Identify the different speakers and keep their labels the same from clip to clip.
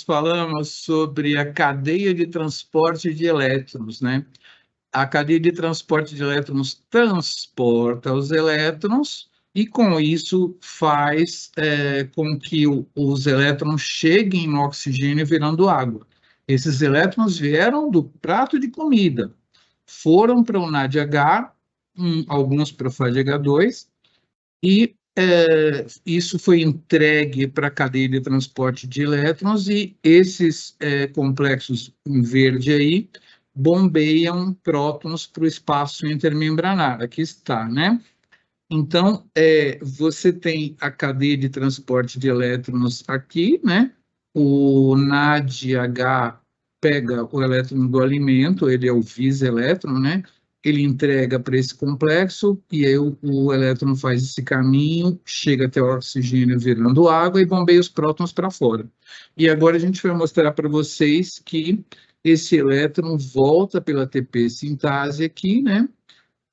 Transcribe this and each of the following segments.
Speaker 1: nós falamos sobre a cadeia de transporte de elétrons, né? A cadeia de transporte de elétrons transporta os elétrons e, com isso, faz com que os elétrons cheguem no oxigênio virando água. Esses elétrons vieram do prato de comida, foram para o NADH, alguns para o FADH2, e isso foi entregue para a cadeia de transporte de elétrons e esses complexos em verde aí bombeiam prótons para o espaço intermembranar. Aqui está, né? Então, você tem a cadeia de transporte de elétrons aqui, né? O NADH pega o elétron do alimento, ele é o vis-elétron, né? Ele entrega para esse complexo e aí o elétron faz esse caminho, chega até o oxigênio virando água e bombeia os prótons para fora. E agora a gente vai mostrar para vocês que esse elétron volta pela ATP sintase aqui, né?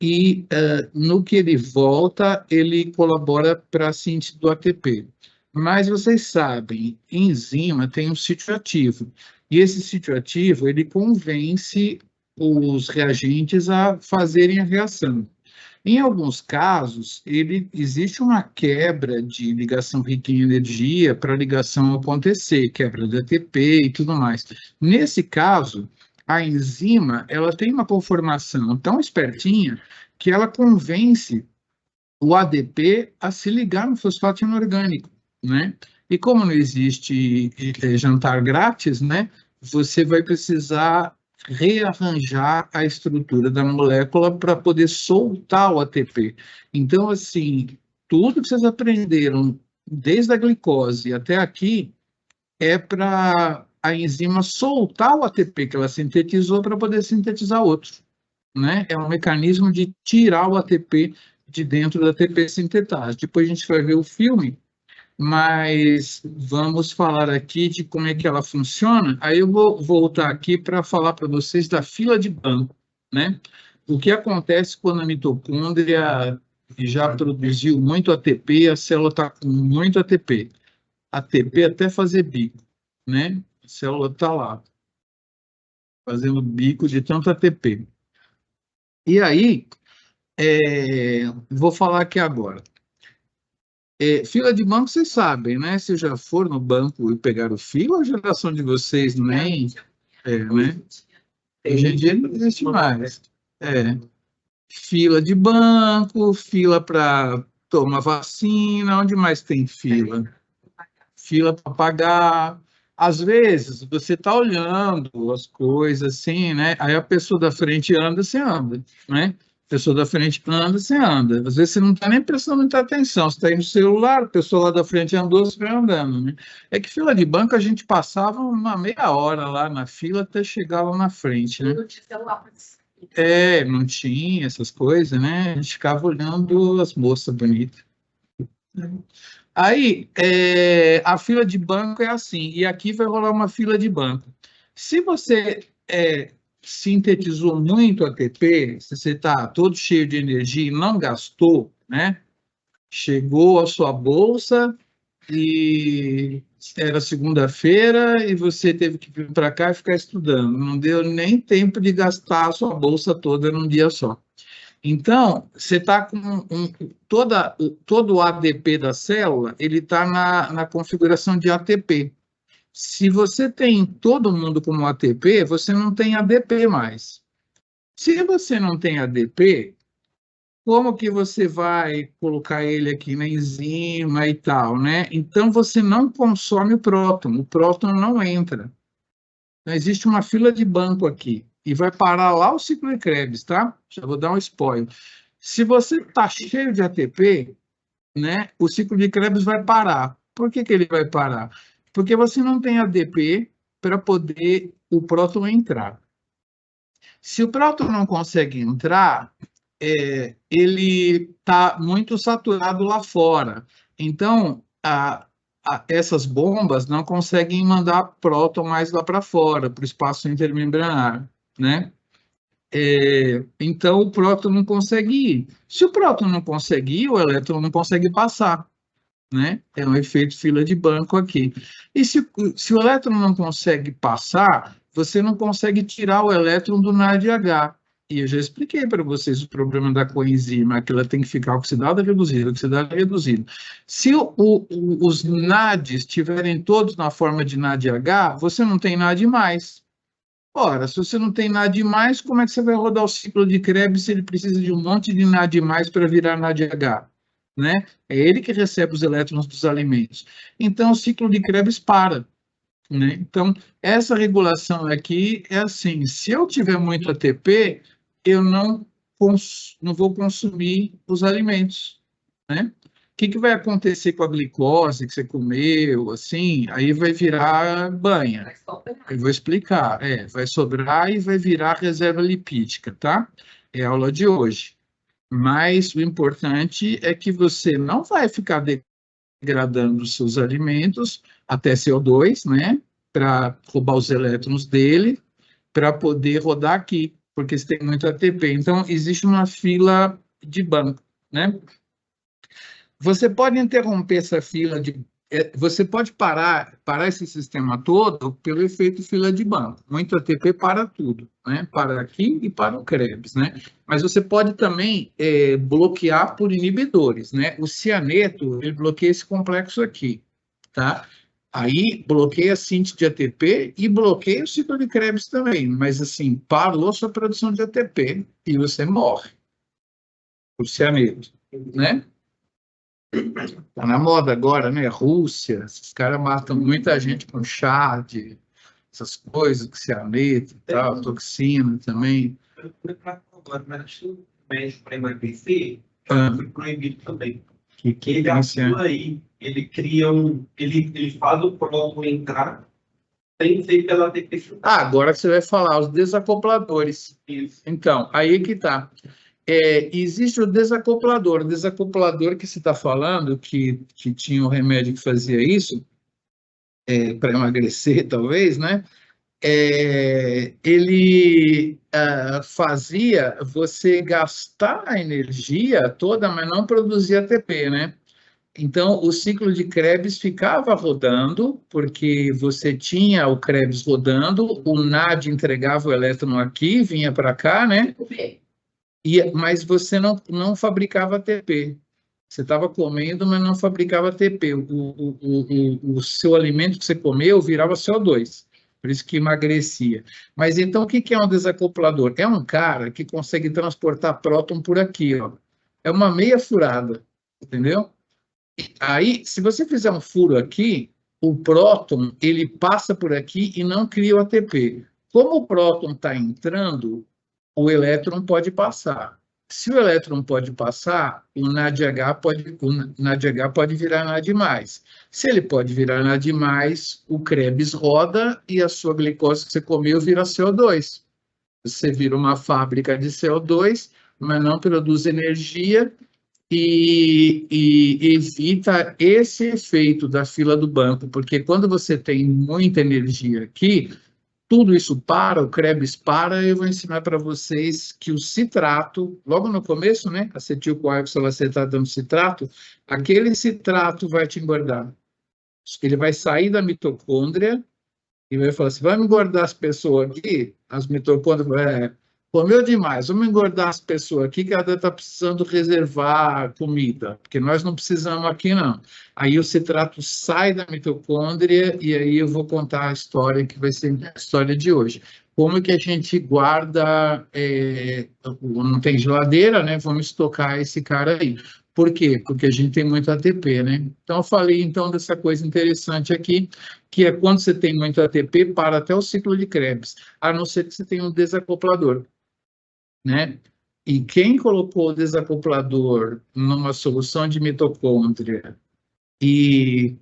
Speaker 1: E no que ele volta, ele colabora para a síntese do ATP. Mas vocês sabem, enzima tem um sítio ativo. E esse sítio ativo, ele convence os reagentes a fazerem a reação. Em alguns casos, existe uma quebra de ligação rica em energia para a ligação acontecer, quebra de ATP e tudo mais. Nesse caso, a enzima ela tem uma conformação tão espertinha que ela convence o ADP a se ligar no fosfato inorgânico, né? E como não existe jantar grátis, né? Você vai precisar rearranjar a estrutura da molécula para poder soltar o ATP. Então, assim, tudo que vocês aprenderam desde a glicose até aqui é para a enzima soltar o ATP que ela sintetizou para poder sintetizar outro, né? É um mecanismo de tirar o ATP de dentro da ATP sintetase. Depois a gente vai ver o filme, mas vamos falar aqui de como é que ela funciona. Aí eu vou voltar aqui para falar para vocês da fila de banco, né? O que acontece quando a mitocôndria já produziu muito ATP, a célula está com muito ATP. ATP até fazer bico, né? A célula está lá, fazendo bico de tanto ATP. E aí, vou falar aqui agora. Fila de banco, vocês sabem, né? Se já for no banco e pegaram fila, a geração de vocês nem... né? Hoje em dia não existe mais. Fila de banco, fila para tomar vacina, onde mais tem fila? Fila para pagar. Às vezes, você está olhando as coisas assim, né? Aí a pessoa da frente anda, você anda, né? A pessoa da frente anda, você anda. Às vezes você não está nem prestando muita atenção, você está aí no celular, a pessoa lá da frente andou, você vai andando, né? É que fila de banco a gente passava uma meia hora lá na fila até chegar lá na frente, né? Não tinha essas coisas, né? A gente ficava olhando as moças bonitas. Aí, a fila de banco é assim, e aqui vai rolar uma fila de banco. Se você sintetizou muito ATP, se você está todo cheio de energia e não gastou, né? Chegou a sua bolsa e era segunda-feira e você teve que vir para cá e ficar estudando. Não deu nem tempo de gastar a sua bolsa toda num dia só. Então, você está com todo o ADP da célula, ele está na configuração de ATP. Se você tem todo mundo como ATP, você não tem ADP mais. Se você não tem ADP, como que você vai colocar ele aqui na enzima e tal, né? Então, você não consome o próton não entra. Então, existe uma fila de banco aqui, e vai parar lá o ciclo de Krebs, tá? Já vou dar um spoiler. Se você está cheio de ATP, né, o ciclo de Krebs vai parar. Por que ele vai parar? Porque você não tem ADP para poder o próton entrar. Se o próton não consegue entrar, ele está muito saturado lá fora. Então, essas bombas não conseguem mandar próton mais lá para fora, para o espaço intermembranar, né? Então, o próton não consegue ir. Se o próton não consegue ir, o elétron não consegue passar. né? É um efeito fila de banco aqui. E se o elétron não consegue passar, você não consegue tirar o elétron do NADH. E eu já expliquei para vocês o problema da coenzima, que ela tem que ficar oxidada, oxidada, reduzida. Se os NADs estiverem todos na forma de NADH, você não tem NAD mais. Ora, se você não tem NAD mais, como é que você vai rodar o ciclo de Krebs se ele precisa de um monte de NAD mais para virar NADH? Né? É ele que recebe os elétrons dos alimentos. Então, o ciclo de Krebs para. Né? Então, essa regulação aqui é assim: se eu tiver muito ATP, eu não vou consumir os alimentos. Né? O que vai acontecer com a glicose que você comeu, assim? Aí vai virar banha. Eu vou explicar. Vai sobrar e vai virar reserva lipídica, tá? É a aula de hoje. Mas o importante é que você não vai ficar degradando os seus alimentos até CO2, né? Para roubar os elétrons dele, para poder rodar aqui, porque você tem muito ATP. Então, existe uma fila de banco, né? Você pode interromper essa fila de. Você pode parar esse sistema todo pelo efeito fila de banco. Muito ATP para tudo, né? Para aqui e para o Krebs, né? Mas você pode também bloquear por inibidores, né? O cianeto, ele bloqueia esse complexo aqui, tá? Aí bloqueia a síntese de ATP e bloqueia o ciclo de Krebs também, mas assim, parou sua produção de ATP e você morre por cianeto, né? Tá na moda agora, né? Rússia, esses caras matam muita gente com chá de essas coisas, que cianeto e tal, toxina também.
Speaker 2: Agora, mas acho que o médico para emagrecer foi proibido também.
Speaker 1: Que
Speaker 2: Ele atua aí, ele cria ele faz o próton entrar sem ser pela deficiência.
Speaker 1: Agora você vai falar os desacopladores.
Speaker 2: Isso.
Speaker 1: Então, aí que tá. Existe o desacoplador que se está falando, que tinha um remédio que fazia isso, para emagrecer, talvez, né? Ele fazia você gastar a energia toda, mas não produzir ATP, né? Então, o ciclo de Krebs ficava rodando, porque você tinha o Krebs rodando, o NAD entregava o elétron aqui, vinha para cá, né? Mas você não fabricava ATP. Você estava comendo, mas não fabricava ATP. O seu alimento que você comeu virava CO2. Por isso que emagrecia. Mas então, o que é um desacoplador? É um cara que consegue transportar próton por aqui, ó. É uma meia furada, entendeu? Aí, se você fizer um furo aqui, o próton ele passa por aqui e não cria o ATP. Como o próton está entrando, o elétron pode passar. Se o elétron pode passar, o NADH pode virar NAD+. Se ele pode virar NAD+, o Krebs roda e a sua glicose que você comeu vira CO2. Você vira uma fábrica de CO2, mas não produz energia e evita esse efeito da fila do banco, porque quando você tem muita energia aqui, tudo isso para, o Krebs para, eu vou ensinar para vocês que o citrato, logo no começo, né, acetil-CoA-oxalacetato citrato, aquele citrato vai te engordar. Ele vai sair da mitocôndria e vai falar assim, vai me engordar as pessoas aqui, as mitocôndrias, comeu demais, vamos engordar as pessoas aqui que ela está precisando reservar comida, porque nós não precisamos aqui não. Aí o citrato sai da mitocôndria e aí eu vou contar a história que vai ser a história de hoje. Como que a gente guarda, não tem geladeira, né? Vamos estocar esse cara aí. Por quê? Porque a gente tem muito ATP, né? Então, eu falei então dessa coisa interessante aqui, que é quando você tem muito ATP, para até o ciclo de Krebs, a não ser que você tenha um desacoplador, né? E quem colocou o desacoplador numa solução de mitocôndria e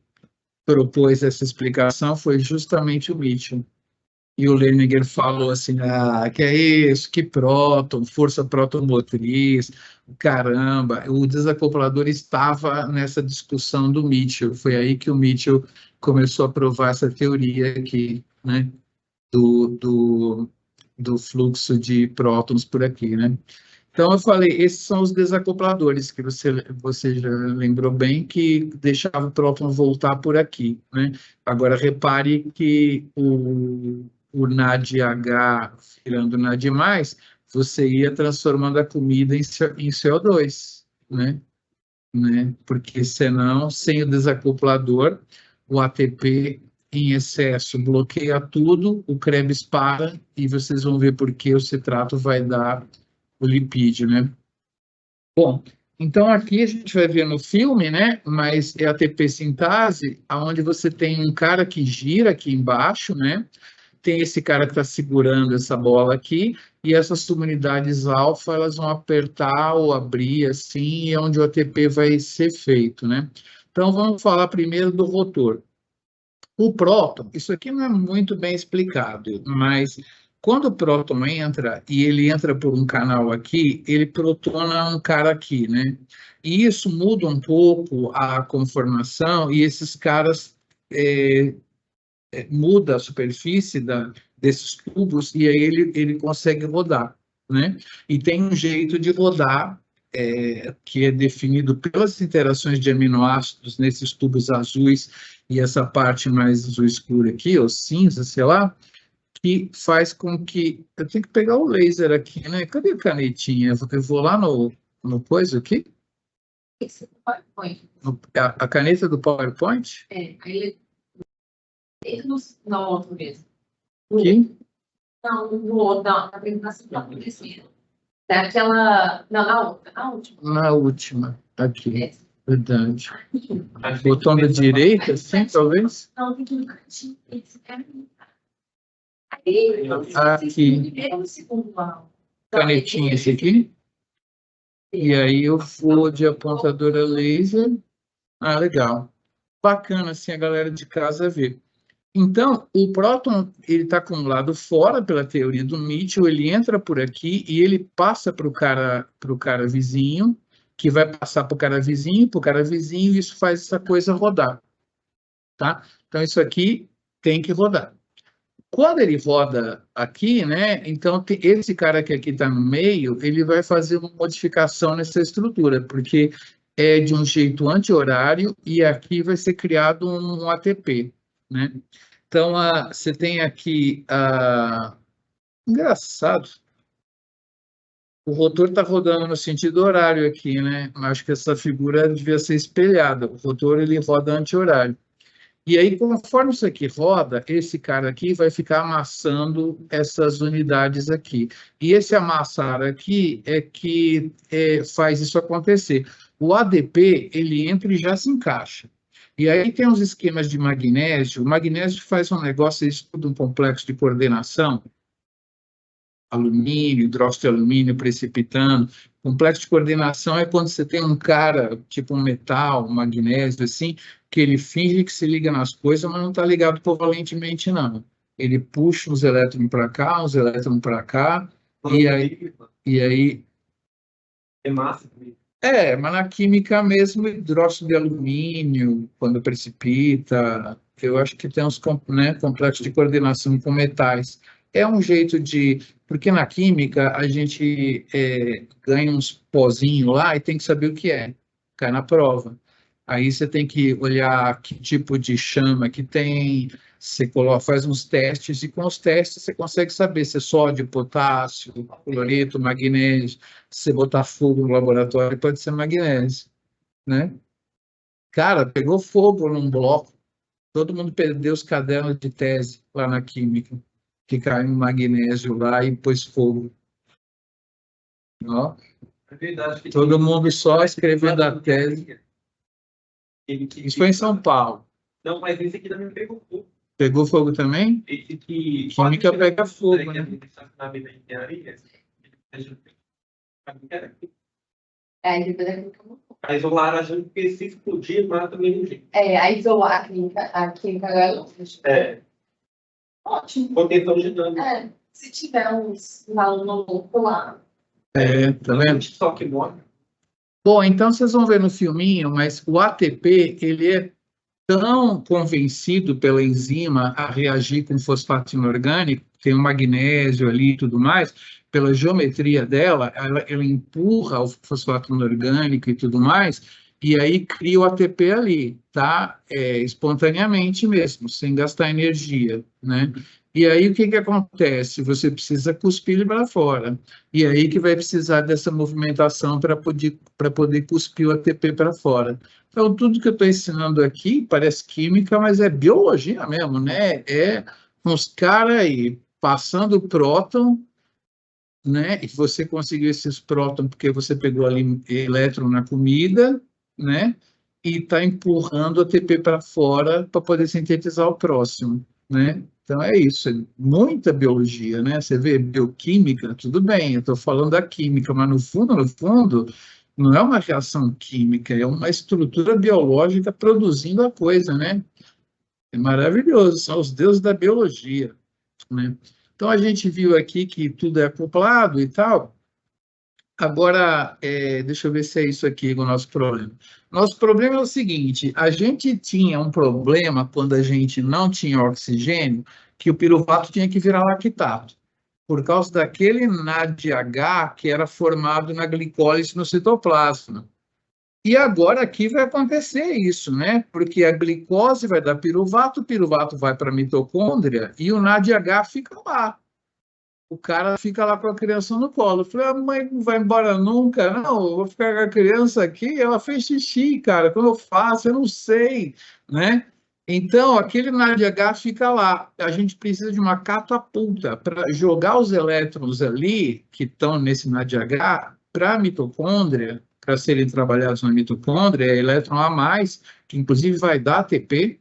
Speaker 1: propôs essa explicação foi justamente o Mitchell. E o Leninger falou assim, que é isso, que próton, força protomotriz, caramba, o desacoplador estava nessa discussão do Mitchell, foi aí que o Mitchell começou a provar essa teoria aqui, né, do fluxo de prótons por aqui, né. Então, eu falei, esses são os desacopladores que você já lembrou bem, que deixava o próton voltar por aqui, né? Agora, repare que o NADH virando NAD+, você ia transformando a comida em CO2, né? Porque senão, sem o desacoplador, o ATP em excesso bloqueia tudo, o Krebs para, e vocês vão ver por que o citrato vai dar o lipídio, né? Bom, então aqui a gente vai ver no filme, né? Mas é a ATP sintase, onde você tem um cara que gira aqui embaixo, né? Tem esse cara que está segurando essa bola aqui, e essas comunidades alfa, elas vão apertar ou abrir assim, é onde o ATP vai ser feito, né? Então vamos falar primeiro do rotor. O próton, isso aqui não é muito bem explicado, mas quando o próton entra, e ele entra por um canal aqui, ele protona um cara aqui, né? E isso muda um pouco a conformação, e esses caras muda a superfície desses tubos, e aí ele consegue rodar, né? E tem um jeito de rodar, que é definido pelas interações de aminoácidos nesses tubos azuis, e essa parte mais azul escura aqui, ou cinza, sei lá, que faz com que... Eu tenho que pegar o laser aqui, né? Cadê a canetinha? Eu vou lá no coisa aqui?
Speaker 3: Esse é do PowerPoint.
Speaker 1: A caneta do PowerPoint?
Speaker 3: Aí ele não outro mesmo.
Speaker 1: Aqui?
Speaker 3: Não, no outro, não, na apresentação não aconteceu. Daquela. Não, na outra, na última.
Speaker 1: Na última, aqui.
Speaker 3: Essa.
Speaker 1: Verdade. Botão da direita, sim, talvez?
Speaker 3: Não, tem que ir no cantinho. Esse é aí,
Speaker 1: aqui.
Speaker 3: primeiro e segundo lá.
Speaker 1: Canetinha esse aqui. E aí eu vou de apontadora laser. Ah, legal. Bacana, assim, a galera de casa ver. Então, o próton, ele está acumulado fora pela teoria do Mitchell, ele entra por aqui e ele passa para o cara vizinho, que vai passar para o cara vizinho, e isso faz essa coisa rodar, tá? Então, isso aqui tem que rodar. Quando ele roda aqui, né, então esse cara que aqui está no meio, ele vai fazer uma modificação nessa estrutura, porque é de um jeito anti-horário e aqui vai ser criado um ATP, né? Então, você tem aqui... Engraçado. O rotor está rodando no sentido horário aqui, né? Acho que essa figura devia ser espelhada. O rotor, ele roda anti-horário. E aí, conforme isso aqui roda, esse cara aqui vai ficar amassando essas unidades aqui. E esse amassar aqui é que faz isso acontecer. O ADP, ele entra e já se encaixa. E aí tem uns esquemas de magnésio. O magnésio faz um negócio, ele estuda um complexo de coordenação, alumínio, hidróxido de alumínio precipitando. Complexo de coordenação é quando você tem um cara, tipo um metal, um magnésio, assim, que ele finge que se liga nas coisas, mas não está ligado covalentemente, não. Ele puxa uns elétrons para cá, uns elétrons para cá, e aí...
Speaker 2: É massa também.
Speaker 1: Mas na química mesmo, hidróxido de alumínio, quando precipita, eu acho que tem uns complexos de coordenação com metais. É um jeito de... Porque na química a gente ganha uns pozinhos lá e tem que saber o que é, cai na prova. Aí você tem que olhar que tipo de chama que tem, você faz uns testes, e com os testes você consegue saber se é sódio, potássio, cloreto, magnésio. Se você botar fogo no laboratório, pode ser magnésio, né? Cara, pegou fogo num bloco, todo mundo perdeu os cadernos de tese lá na química, que caiu magnésio lá e pôs fogo. Ó,
Speaker 2: É verdade que
Speaker 1: todo mundo só escrevendo a tese. Isso foi em São Paulo.
Speaker 2: Não, mas esse aqui também pegou fogo.
Speaker 1: Pegou fogo também?
Speaker 2: Esse que...
Speaker 1: Química pega fogo, né?
Speaker 3: Aí depois é que eu...
Speaker 2: Mas o laranjão, porque se explodir, mata o mesmo jeito.
Speaker 3: Aí isolar a química
Speaker 2: É.
Speaker 3: ótimo.
Speaker 2: Contenção dinâmica.
Speaker 3: Se tiver um aluno louco lá.
Speaker 1: Tá vendo?
Speaker 2: Só que morre.
Speaker 1: Bom, então vocês vão ver no filminho, mas o ATP, ele é tão convencido pela enzima a reagir com fosfato inorgânico, tem o magnésio ali e tudo mais, pela geometria dela, ela empurra o fosfato inorgânico e tudo mais, e aí cria o ATP ali, tá? Espontaneamente mesmo, sem gastar energia, né? E aí o que acontece? Você precisa cuspir ele para fora. E aí que vai precisar dessa movimentação para poder cuspir o ATP para fora. Então, tudo que eu estou ensinando aqui parece química, mas é biologia mesmo, né? É uns caras aí passando próton, né? E você conseguiu esses prótons porque você pegou ali elétron na comida, né? E está empurrando o ATP para fora para poder sintetizar o próximo, né? Então é isso, é muita biologia, né? Você vê bioquímica, tudo bem, eu estou falando da química, mas no fundo, não é uma reação química, é uma estrutura biológica produzindo a coisa, né? É maravilhoso, são os deuses da biologia, né? Então a gente viu aqui que tudo é acoplado e tal. Agora, deixa eu ver se é isso aqui o nosso problema. Nosso problema é o seguinte: a gente tinha um problema quando a gente não tinha oxigênio, que o piruvato tinha que virar lactato, por causa daquele NADH que era formado na glicólise no citoplasma. E agora aqui vai acontecer isso, né? Porque a glicose vai dar piruvato, o piruvato vai para a mitocôndria e o NADH fica lá. O cara fica lá com a criança no colo. Eu falei, a mãe não vai embora nunca. Não, eu vou ficar com a criança aqui. Ela fez xixi, cara. Como eu faço? Eu não sei, né? Então, aquele NADH fica lá. A gente precisa de uma catapulta para jogar os elétrons ali, que estão nesse NADH, para a mitocôndria, para serem trabalhados na mitocôndria, é elétron a mais, que inclusive vai dar ATP,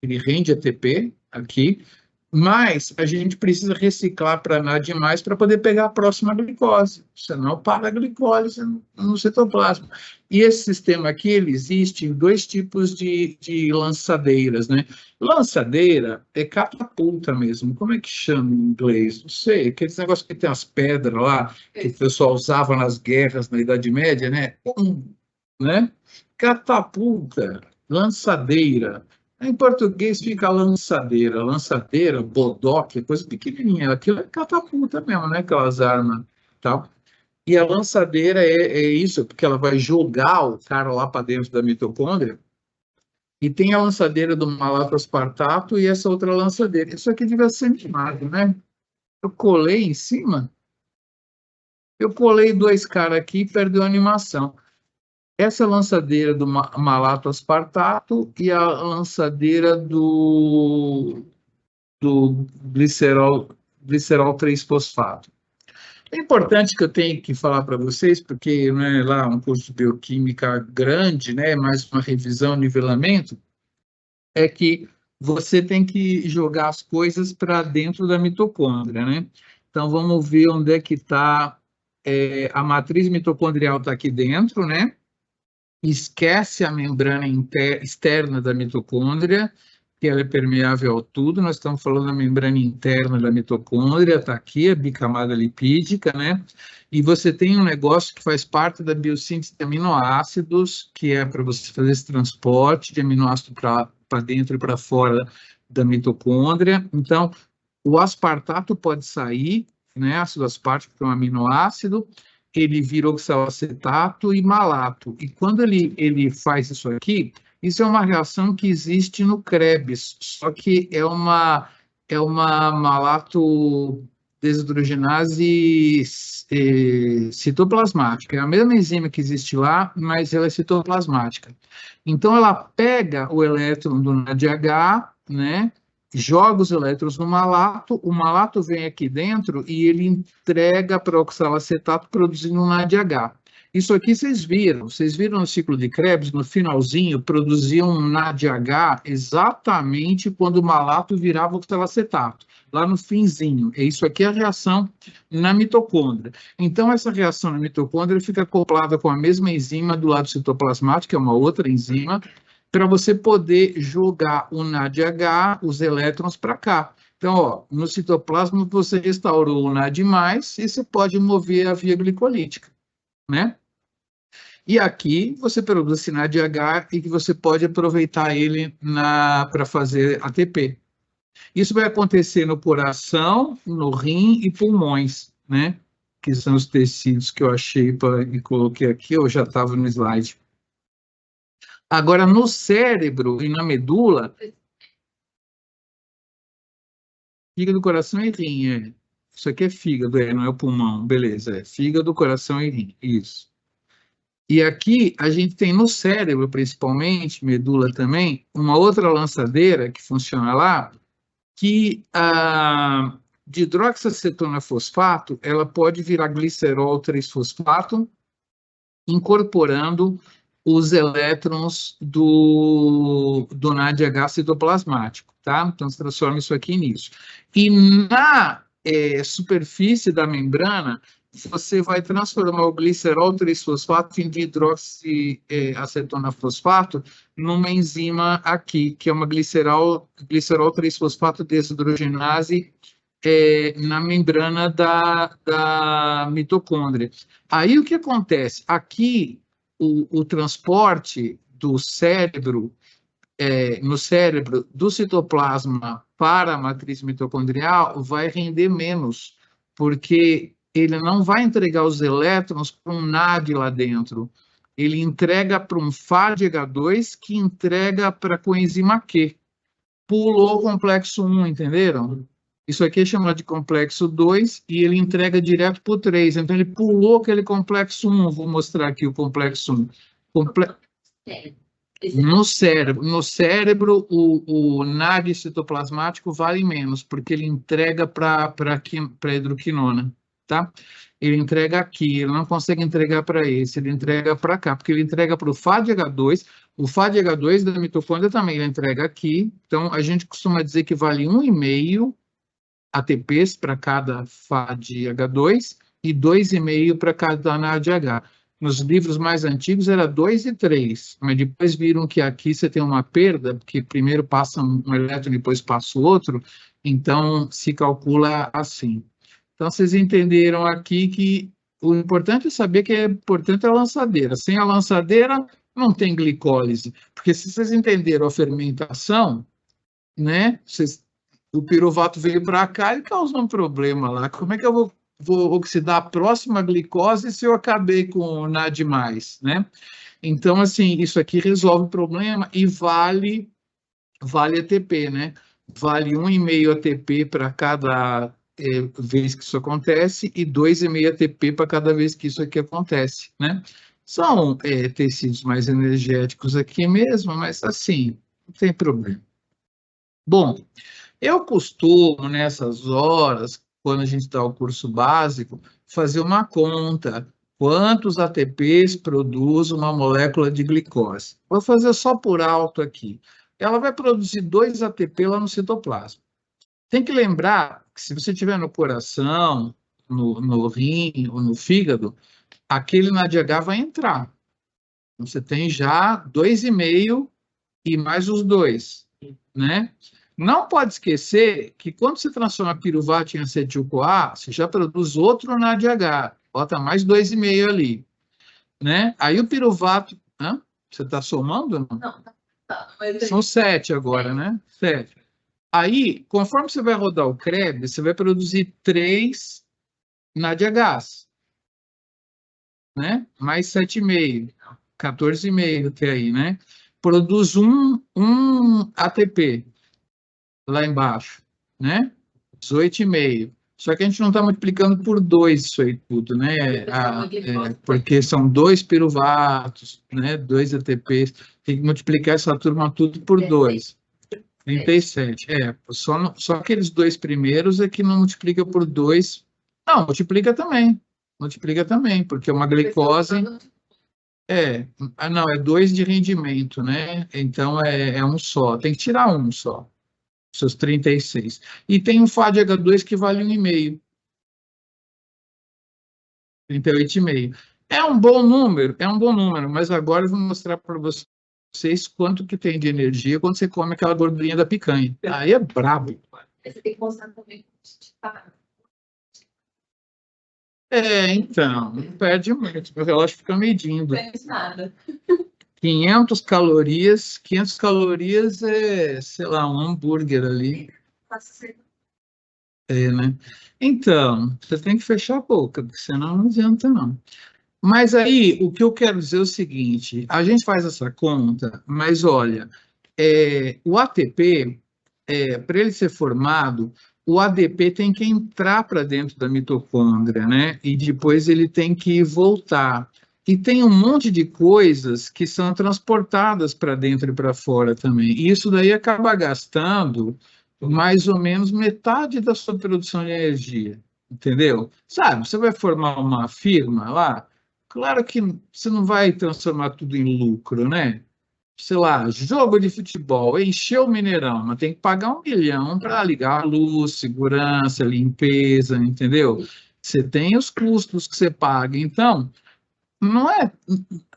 Speaker 1: ele rende ATP aqui, mas a gente precisa reciclar para nada demais para poder pegar a próxima glicose, senão para a glicólise no citoplasma. E esse sistema aqui, ele existe em dois tipos de lançadeiras, né? Lançadeira é catapulta mesmo, como é que chama em inglês? Não sei, aqueles negócios que tem as pedras lá, que o pessoal usava nas guerras na Idade Média, né? Né? Catapulta, lançadeira. Em português fica lançadeira, bodoque, coisa pequenininha. Aquilo é catapulta mesmo, né? Aquelas armas tal. E a lançadeira é isso, porque ela vai jogar o cara lá para dentro da mitocôndria. E tem a lançadeira do malato-aspartato e essa outra lançadeira. Isso aqui devia ser animado, né? Eu colei em cima. Eu colei dois caras aqui e perdeu a animação. Essa lançadeira do malato-aspartato e a lançadeira do glicerol 3-fosfato. É importante que eu tenho que falar para vocês, porque não é lá um curso de bioquímica grande, né, mais uma revisão, nivelamento, é que você tem que jogar as coisas para dentro da mitocôndria, né? Então, vamos ver onde é que está, a matriz mitocondrial está aqui dentro, né? Esquece a membrana externa da mitocôndria, que ela é permeável a tudo. Nós estamos falando da membrana interna da mitocôndria, está aqui a bicamada lipídica, né? E você tem um negócio que faz parte da biossíntese de aminoácidos, que é para você fazer esse transporte de aminoácido para dentro e para fora da mitocôndria. Então, o aspartato pode sair, né? Ácido aspartico, que é um aminoácido, ele vira oxalacetato e malato. E quando ele faz isso aqui, isso é uma reação que existe no Krebs, só que é uma malato desidrogenase citoplasmática. É a mesma enzima que existe lá, mas ela é citoplasmática. Então, ela pega o elétron do NADH, né? Joga os elétrons no malato, o malato vem aqui dentro e ele entrega para o oxalacetato produzindo um NADH. Isso aqui vocês viram no ciclo de Krebs, no finalzinho, produzia um NADH exatamente quando o malato virava oxalacetato, lá no finzinho. Isso aqui é a reação na mitocôndria. Então, essa reação na mitocôndria fica acoplada com a mesma enzima do lado citoplasmático, que é uma outra enzima, para você poder jogar o NADH, os elétrons para cá. Então, ó, no citoplasma você restaurou o NAD+, e você pode mover a via glicolítica, né? E aqui você produz NADH e que você pode aproveitar ele para fazer ATP. Isso vai acontecer no coração, no rim e pulmões, né? Que são os tecidos que eu achei e coloquei aqui, eu já estava no slide. Agora, no cérebro e na medula, fígado, coração e rim, Isso aqui é fígado, não é o pulmão, beleza, fígado, coração e rim, isso. E aqui a gente tem no cérebro, principalmente, medula também, uma outra lançadeira que funciona lá, que a de hidroxacetona fosfato, ela pode virar glicerol 3-fosfato, incorporando os elétrons do NADH citoplasmático, tá? Então, se transforma isso aqui nisso. E na superfície da membrana, você vai transformar o glicerol 3-fosfato em hidroxiacetona fosfato numa enzima aqui, que é uma glicerol 3-fosfato desidrogenase na membrana da mitocôndria. Aí o que acontece? Aqui, o transporte do cérebro, no cérebro, do citoplasma para a matriz mitocondrial vai render menos, porque ele não vai entregar os elétrons para um NAD lá dentro. Ele entrega para um FADH2 que entrega para a coenzima Q. Pulou o complexo 1, entenderam? Isso aqui é chamado de complexo 2 e ele entrega direto para o 3. Então, ele pulou aquele complexo 1. Vou mostrar aqui o complexo 1. No cérebro, o NAD citoplasmático vale menos, porque ele entrega para a hidroquinona, tá? Ele entrega aqui, ele não consegue entregar para esse, ele entrega para cá, porque ele entrega para o FADH2, o FADH2 da mitocôndria também ele entrega aqui, então a gente costuma dizer que vale 1,5 ATPs para cada FADH2 e 2,5 para cada NADH. Nos livros mais antigos era 2 e 3, mas depois viram que aqui você tem uma perda, porque primeiro passa um elétron, depois passa o outro, então se calcula assim. Então vocês entenderam aqui que o importante é saber que é importante a lançadeira. Sem a lançadeira não tem glicólise, porque se vocês entenderam a fermentação, né, o piruvato veio para cá e causou um problema lá. Como é que eu vou oxidar a próxima glicose se eu acabei com NAD+, né? Então, assim, isso aqui resolve o problema e vale ATP, né? Vale 1,5 ATP para cada vez que isso acontece e 2,5 ATP para cada vez que isso aqui acontece, né? São tecidos mais energéticos aqui mesmo, mas assim, não tem problema. Bom, eu costumo, nessas horas, quando a gente dá o curso básico, fazer uma conta. Quantos ATPs produz uma molécula de glicose? Vou fazer só por alto aqui. Ela vai produzir 2 ATP lá no citoplasma. Tem que lembrar que se você tiver no coração, no rim ou no fígado, aquele NADH vai entrar. Então, você tem já 2,5 e mais os 2, né? Não pode esquecer que quando você transforma piruvato em acetil-CoA, você já produz outro NADH, bota mais 2,5 ali, né? Aí o piruvato... Você está somando?
Speaker 3: Não, tá. Mas
Speaker 1: São 7 agora, né? 7. Aí, conforme você vai rodar o CREB, você vai produzir 3 NADHs, né? Mais 7,5, 14,5 que é aí, né? Produz um ATP lá embaixo, né? 18,5. Só que a gente não está multiplicando por 2 isso aí tudo, né? Porque são 2 piruvatos, né? 2 ATPs. Tem que multiplicar essa turma tudo por 2. 37. Só aqueles 2 primeiros é que não multiplica por 2. Não, multiplica também. Multiplica também, porque uma glicose... não, é 2 de rendimento, né? Então é um só. Tem que tirar um só. Seus 36. E tem um FADH2 que vale 1,5. 38,5. É um bom número, mas agora eu vou mostrar para vocês quanto que tem de energia quando você come aquela gordurinha da picanha. Aí é brabo.
Speaker 3: você tem que mostrar também.
Speaker 1: Então, não perde muito, o relógio fica medindo.
Speaker 3: Não fez nada.
Speaker 1: 500 calorias é, sei lá, um hambúrguer ali, né? Então, você tem que fechar a boca, porque senão não adianta, não. Mas aí, o que eu quero dizer é o seguinte, a gente faz essa conta, mas olha, o ATP, para ele ser formado, o ADP tem que entrar para dentro da mitocôndria, né? E depois ele tem que voltar. E tem um monte de coisas que são transportadas para dentro e para fora também. E isso daí acaba gastando mais ou menos metade da sua produção de energia, entendeu? Sabe, você vai formar uma firma lá, claro que você não vai transformar tudo em lucro, né? Sei lá, jogo de futebol, encheu o Mineirão, mas tem que pagar 1 milhão para ligar a luz, segurança, limpeza, entendeu? Você tem os custos que você paga. Então, não é,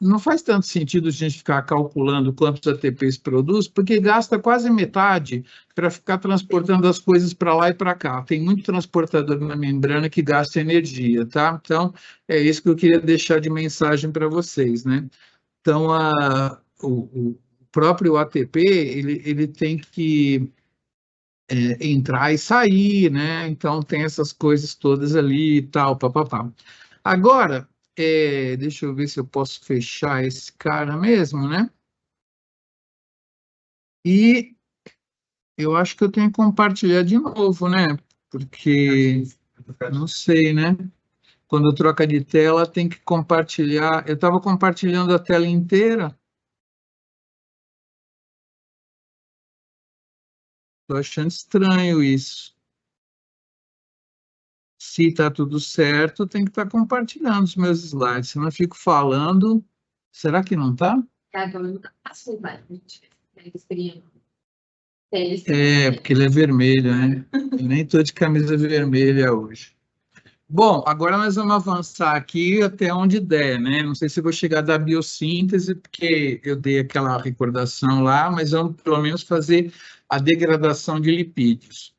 Speaker 1: não faz tanto sentido a gente ficar calculando quantos ATPs produz, porque gasta quase metade para ficar transportando as coisas para lá e para cá. Tem muito transportador na membrana que gasta energia, tá? Então, é isso que eu queria deixar de mensagem para vocês, né? Então, o próprio ATP, ele tem que entrar e sair, né? Então, tem essas coisas todas ali e tal, papapá. Agora, deixa eu ver se eu posso fechar esse cara mesmo, né? E eu acho que eu tenho que compartilhar de novo, né? Porque, não sei, né? Quando troca de tela, tem que compartilhar. Eu estava compartilhando a tela inteira. Estou achando estranho isso. Se está tudo certo, tem que estar compartilhando os meus slides. Se eu não fico falando, será que não está?
Speaker 3: Agora não tá fácil, vai, gente.
Speaker 1: Porque ele é vermelho, né? Eu nem estou de camisa vermelha hoje. Bom, agora nós vamos avançar aqui até onde der, né? Não sei se eu vou chegar da biossíntese, porque eu dei aquela recordação lá, mas vamos pelo menos fazer a degradação de lipídios.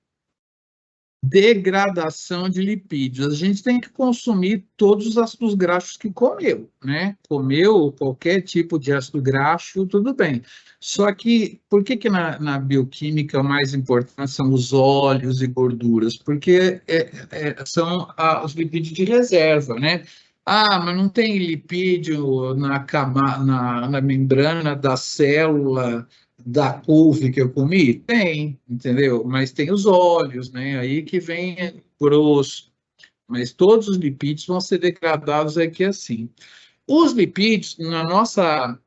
Speaker 1: Degradação de lipídios. A gente tem que consumir todos os ácidos graxos que comeu, né? Comeu qualquer tipo de ácido graxo, tudo bem. Só que, por que na bioquímica o mais importante são os óleos e gorduras? Porque são os lipídios de reserva, né? Ah, mas não tem lipídio na membrana da célula da couve que eu comi? Tem, entendeu? Mas tem os óleos, né? Aí que vem grosso. Mas todos os lipídios vão ser degradados aqui assim. Os lipídios, na nossa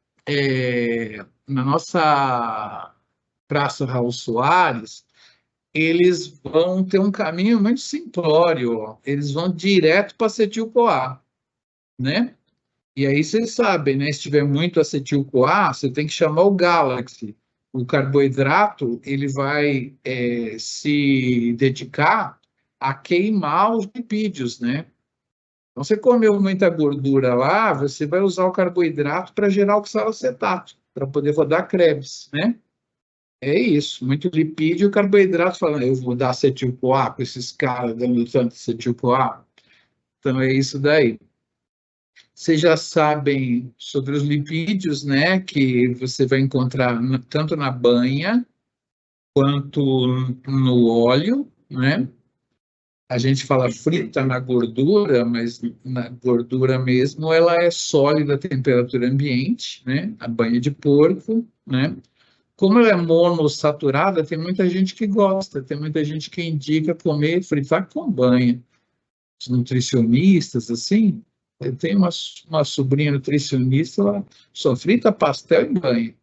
Speaker 1: Praça Raul Soares, eles vão ter um caminho muito simplório, ó. Eles vão direto para acetil-CoA, né? E aí vocês sabem, né? Se tiver muito acetil-CoA, você tem que chamar o Galaxy. O carboidrato ele vai se dedicar a queimar os lipídios, né? Então, você comeu muita gordura lá, você vai usar o carboidrato para gerar oxalacetato, para poder rodar Krebs, né? É isso, muito lipídio e carboidrato falando, eu vou dar acetil-CoA com esses caras dando tanto acetil-CoA. Então, é isso daí. Vocês já sabem sobre os lipídios, né? Que você vai encontrar tanto na banha quanto no óleo, né? A gente fala frita na gordura, mas na gordura mesmo ela é sólida a temperatura ambiente, né? A banha de porco, né? Como ela é monossaturada, tem muita gente que gosta, tem muita gente que indica comer, fritar com banha. Os nutricionistas, assim, eu tenho uma sobrinha nutricionista, ela só frita pastel e banha.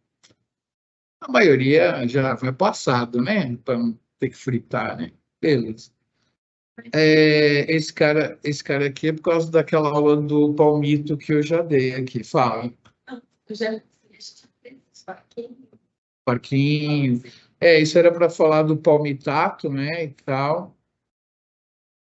Speaker 1: A maioria já vai passado, né? Para não ter que fritar, né? Beleza. Esse cara aqui é por causa daquela aula do palmito que eu já dei aqui. Fala.
Speaker 3: Eu já
Speaker 1: Parquinho. Isso era para falar do palmitato, né? E tal.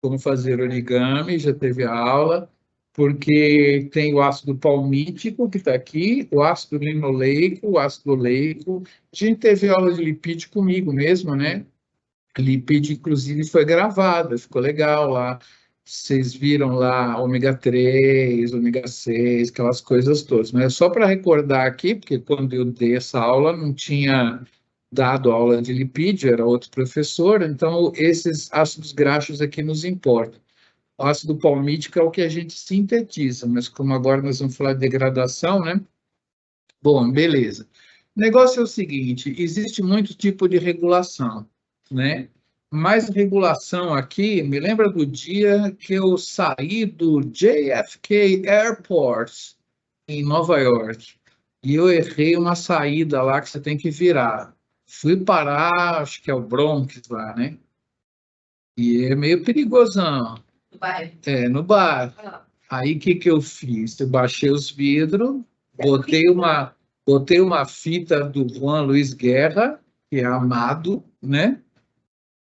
Speaker 1: Como fazer origami, já teve a aula, porque tem o ácido palmítico, que está aqui, o ácido linoleico, o ácido oleico. A gente teve aula de lipídio comigo mesmo, né? Lipídio, inclusive, foi gravada, ficou legal lá. Vocês viram lá ômega 3, ômega 6, aquelas coisas todas. Mas é só para recordar aqui, porque quando eu dei essa aula, não tinha dado aula de lipídio, era outro professor, então esses ácidos graxos aqui nos importam. O ácido palmítico é o que a gente sintetiza, mas como agora nós vamos falar de degradação, né? Bom, beleza. O negócio é o seguinte, existe muito tipo de regulação, né? Mas regulação aqui, me lembra do dia que eu saí do JFK Airport em Nova York e eu errei uma saída lá que você tem que virar. Fui parar, acho que é o Bronx lá, né? E é meio perigosão.
Speaker 3: Vai.
Speaker 1: É, no bar.
Speaker 3: Ah,
Speaker 1: Aí o que que eu fiz? Eu baixei os vidros, botei uma fita do Juan Luiz Guerra, que é amado, né?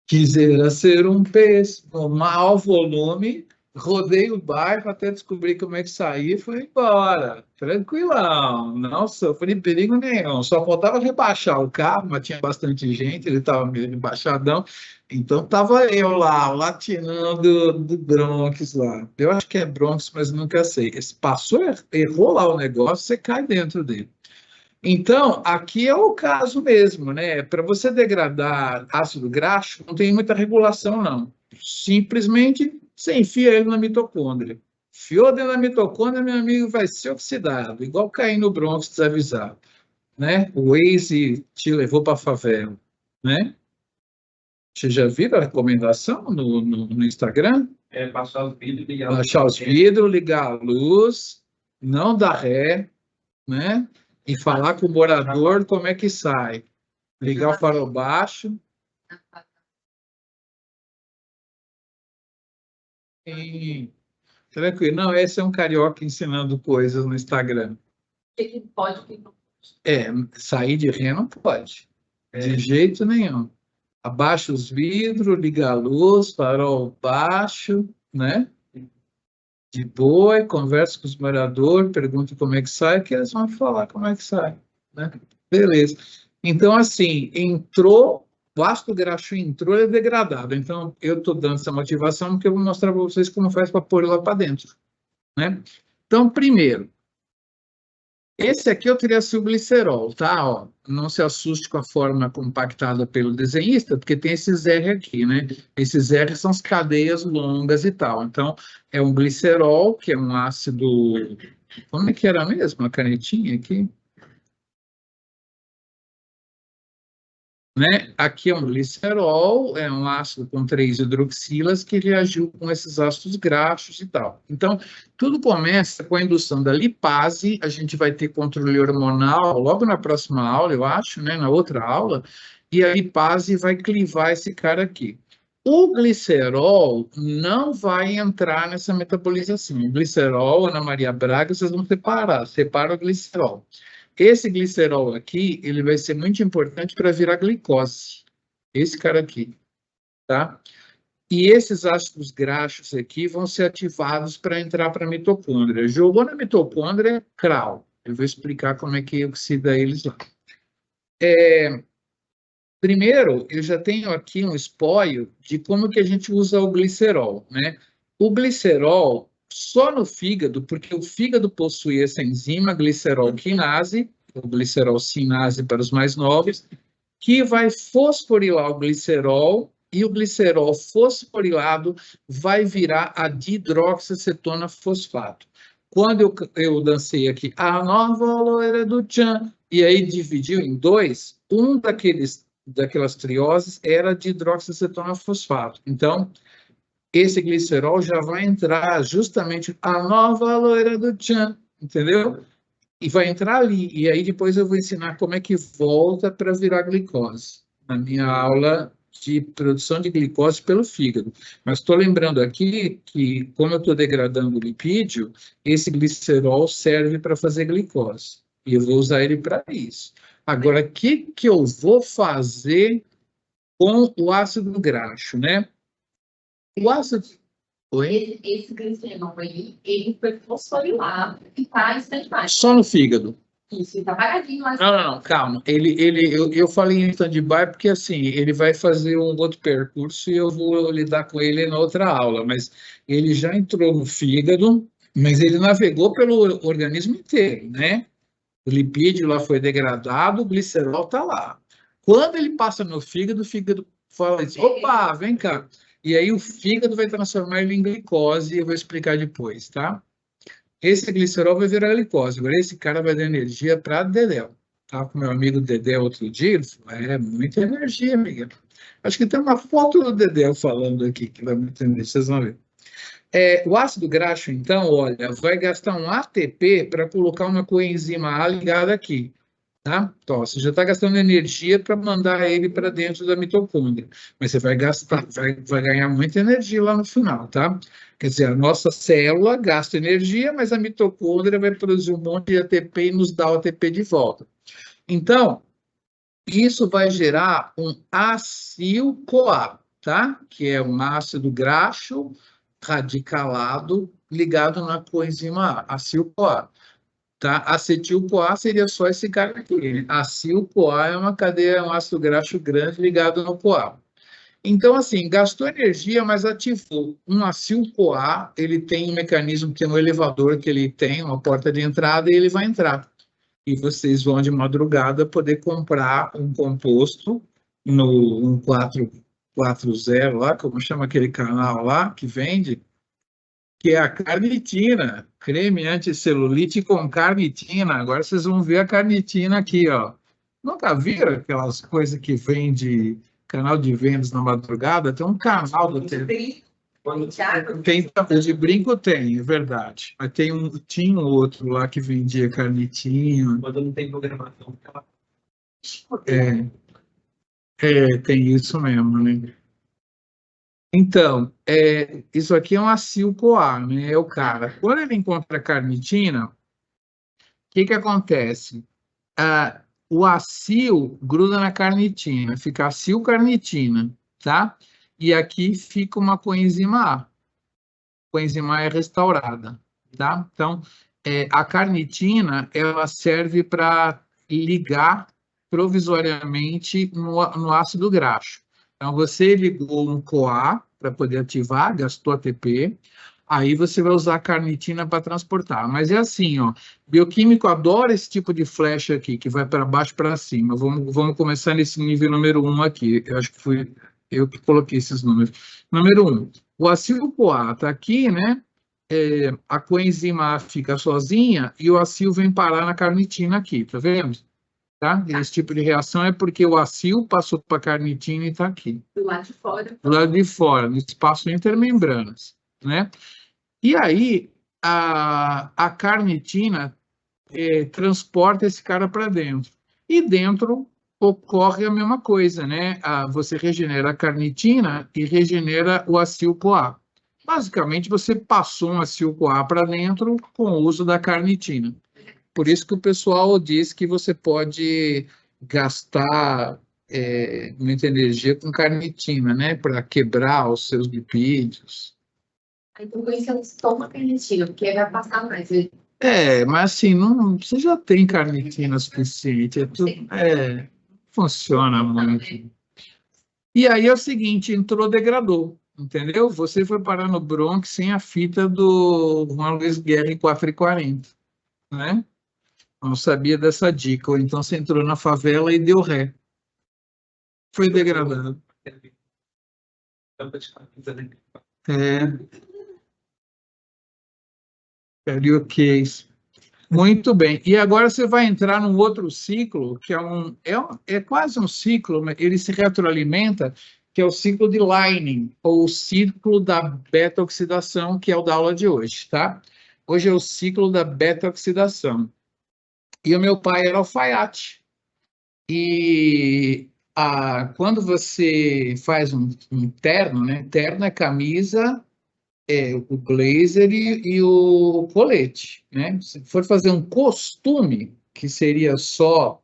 Speaker 1: Quisera ser um peixe, no mau volume, rodei o bairro até descobrir como é que saía e fui embora. Tranquilão, não sofri perigo nenhum. Só faltava rebaixar o carro, mas tinha bastante gente, ele estava meio rebaixadão. Então estava eu lá, o latinão do Bronx lá. Eu acho que é Bronx, mas nunca sei. Esse passou, errou lá o negócio, você cai dentro dele. Então, aqui é o caso mesmo, né? Para você degradar ácido graxo, não tem muita regulação, não. Simplesmente você enfia ele na mitocôndria. Enfiou dentro da mitocôndria, meu amigo, vai ser oxidado, igual cair no Bronx desavisado, né? O Waze te levou para a favela, né? Você já viu a recomendação no Instagram?
Speaker 2: É baixar os vídeos e ligar.
Speaker 1: Baixar os vidros, ligar a luz, não dar ré, né? E falar com o morador como é que sai. Ligar o farol baixo. E... Tranquilo. Não, esse é um carioca ensinando coisas no Instagram.
Speaker 3: o que pode, o que não.
Speaker 1: É, sair de ré não pode. De jeito nenhum. Abaixa os vidros, liga a luz, farol baixo, né? De boa, e conversa com os moradores, pergunta como é que sai, que eles vão falar como é que sai, né? Beleza. Então, assim, entrou, o ácido graxo entrou, ele é degradado. Então, eu estou dando essa motivação porque eu vou mostrar para vocês como faz para pôr lá para dentro, né? Então, primeiro, esse aqui eu teria o glicerol, tá? Ó, não se assuste com a forma compactada pelo desenhista, porque tem esses R aqui, né? Esses R são as cadeias longas e tal. Então, é um glicerol, que é um ácido... Como é que era mesmo a canetinha aqui? Né? Aqui é um glicerol, é um ácido com 3 hidroxilas que reagiu com esses ácidos graxos e tal. Então, tudo começa com a indução da lipase, a gente vai ter controle hormonal logo na próxima aula, eu acho, né? Na outra aula, e a lipase vai clivar esse cara aqui. O glicerol não vai entrar nessa metabolização. O glicerol, Ana Maria Braga, vocês vão separar, separa o glicerol. Esse glicerol aqui, ele vai ser muito importante para virar glicose. Esse cara aqui, tá? E esses ácidos graxos aqui vão ser ativados para entrar para a mitocôndria. Jogou na mitocôndria, crau. Eu vou explicar como é que oxida eles lá. Primeiro, eu já tenho aqui um espólio de como que a gente usa o glicerol, né? O glicerol só no fígado, porque o fígado possui essa enzima glicerol quinase, o glicerol sinase para os mais novos, que vai fosforilar o glicerol e o glicerol fosforilado vai virar a dihidroxiacetona fosfato. Quando eu dancei aqui a nova loira do tchan, e aí dividiu em dois, daquelas trioses era de hidroxiacetona fosfato. Então, esse glicerol já vai entrar justamente a nova loira do tchan, entendeu? E vai entrar ali. E aí depois eu vou ensinar como é que volta para virar glicose, na minha aula de produção de glicose pelo fígado. Mas estou lembrando aqui que, como eu estou degradando o lipídio, esse glicerol serve para fazer glicose. E eu vou usar ele para isso. Agora, o que eu vou fazer com o ácido graxo, né? O ácido... Oi?
Speaker 3: Esse glicerol aí, ele foi fosforilado e está em stand-by.
Speaker 1: Só no fígado.
Speaker 3: Isso, tá paradinho lá.
Speaker 1: Não, calma. Eu falei em stand-by porque assim, ele vai fazer um outro percurso e eu vou lidar com ele na outra aula, mas ele já entrou no fígado, mas ele navegou pelo organismo inteiro, né? O lipídio lá foi degradado, o glicerol está lá. Quando ele passa no fígado, o fígado fala isso, opa, vem cá. E aí o fígado vai transformar ele em glicose, eu vou explicar depois, tá? Esse glicerol vai virar glicose. Agora, esse cara vai dar energia para Dedéu. Estava com meu amigo Dedé outro dia, ele falou, muita energia, Miguel. Acho que tem uma foto do Dedéu falando aqui, que vai muita energia, vocês vão ver. O ácido graxo, então, olha, vai gastar um ATP para colocar uma coenzima A ligada aqui. Tá? Então, você já está gastando energia para mandar ele para dentro da mitocôndria, mas você vai gastar, vai ganhar muita energia lá no final, tá? Quer dizer, a nossa célula gasta energia, mas a mitocôndria vai produzir um monte de ATP e nos dá o ATP de volta. Então, isso vai gerar um acil-CoA, tá? Que é um ácido graxo radicalado ligado na coenzima A, acil-CoA. Tá? Acetil-CoA seria só esse cara aqui. Acil-CoA é uma cadeia, um ácido graxo grande ligado no CoA. Então, assim, gastou energia, mas ativou. Um acil-CoA, ele tem um mecanismo que é um elevador que ele tem, uma porta de entrada, e ele vai entrar. E vocês vão de madrugada poder comprar um composto no 1440 lá, como chama aquele canal lá que vende, que é a carnitina, creme anticelulite com carnitina. Agora vocês vão ver a carnitina aqui, ó. Nunca viram aquelas coisas que vende canal de vendas na madrugada? Tem um canal do TV. Tem, o de brinco tem, é verdade. Mas tinha um outro lá que vendia carnitina.
Speaker 2: Quando não tem programação, ela...
Speaker 1: Tem isso mesmo, né? Então, isso aqui é um acil-CoA, né? É o cara. Quando ele encontra a carnitina, o que acontece? O acil gruda na carnitina, fica acil-carnitina, tá? E aqui fica uma coenzima A. A coenzima A é restaurada, tá? Então, a carnitina, ela serve para ligar provisoriamente no ácido graxo. Então, você ligou um CoA para poder ativar, gastou ATP, aí você vai usar a carnitina para transportar. Mas é assim, ó, bioquímico adora esse tipo de flecha aqui, que vai para baixo para cima. Vamos começar nesse nível número 1 aqui. Eu acho que fui eu que coloquei esses números. Número 1, o acil-CoA está aqui, né? A coenzima A fica sozinha e o acil vem parar na carnitina aqui, tá vendo? Tá? Esse tipo de reação é porque o acil passou para a carnitina e está aqui.
Speaker 3: Do lado de fora.
Speaker 1: Do lado de fora, no espaço intermembranas, né? E aí, a carnitina transporta esse cara para dentro. E dentro ocorre a mesma coisa, né? Você regenera a carnitina e regenera o acil-CoA. Basicamente, você passou um acil-CoA para dentro com o uso da carnitina. Por isso que o pessoal diz que você pode gastar muita energia com carnitina, né? Para quebrar os seus lipídios.
Speaker 3: Então, por isso eu tomo a carnitina, porque vai passar mais.
Speaker 1: Mas assim, não, você já tem carnitina suficiente. Funciona muito. E aí é o seguinte, entrou, degradou, entendeu? Você foi parar no Bronx sem a fita do Juan Luiz Guerra em 440, né? Não sabia dessa dica. Ou então você entrou na favela e deu ré. Foi degradado. Carioquês. Muito bem. E agora você vai entrar num outro ciclo, que é quase um ciclo, ele se retroalimenta, que é o ciclo de Lining, ou o ciclo da beta-oxidação, que é o da aula de hoje, tá? Hoje é o ciclo da beta-oxidação. E o meu pai era alfaiate. E quando você faz um terno, né? Terno é camisa, o blazer e o colete, né? Se for fazer um costume, que seria só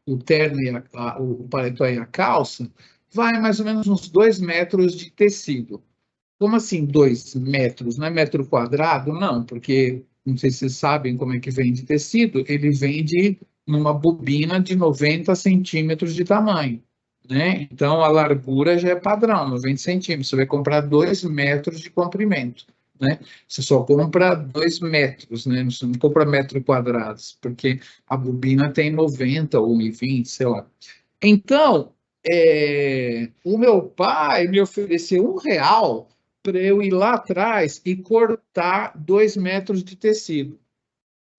Speaker 1: o terno e o paletó e a calça, vai mais ou menos uns 2 metros de tecido. Como assim 2 metros? Não é metro quadrado? Não, porque não sei se vocês sabem como é que vende tecido, ele vende numa bobina de 90 centímetros de tamanho, né? Então, a largura já é padrão, 90 centímetros. Você vai comprar 2 metros de comprimento, né? Você só compra 2 metros, né? Você não compra metros quadrados, porque a bobina tem 90 ou 20, sei lá. Então, o meu pai me ofereceu R$ 1 para eu ir lá atrás e cortar 2 metros de tecido,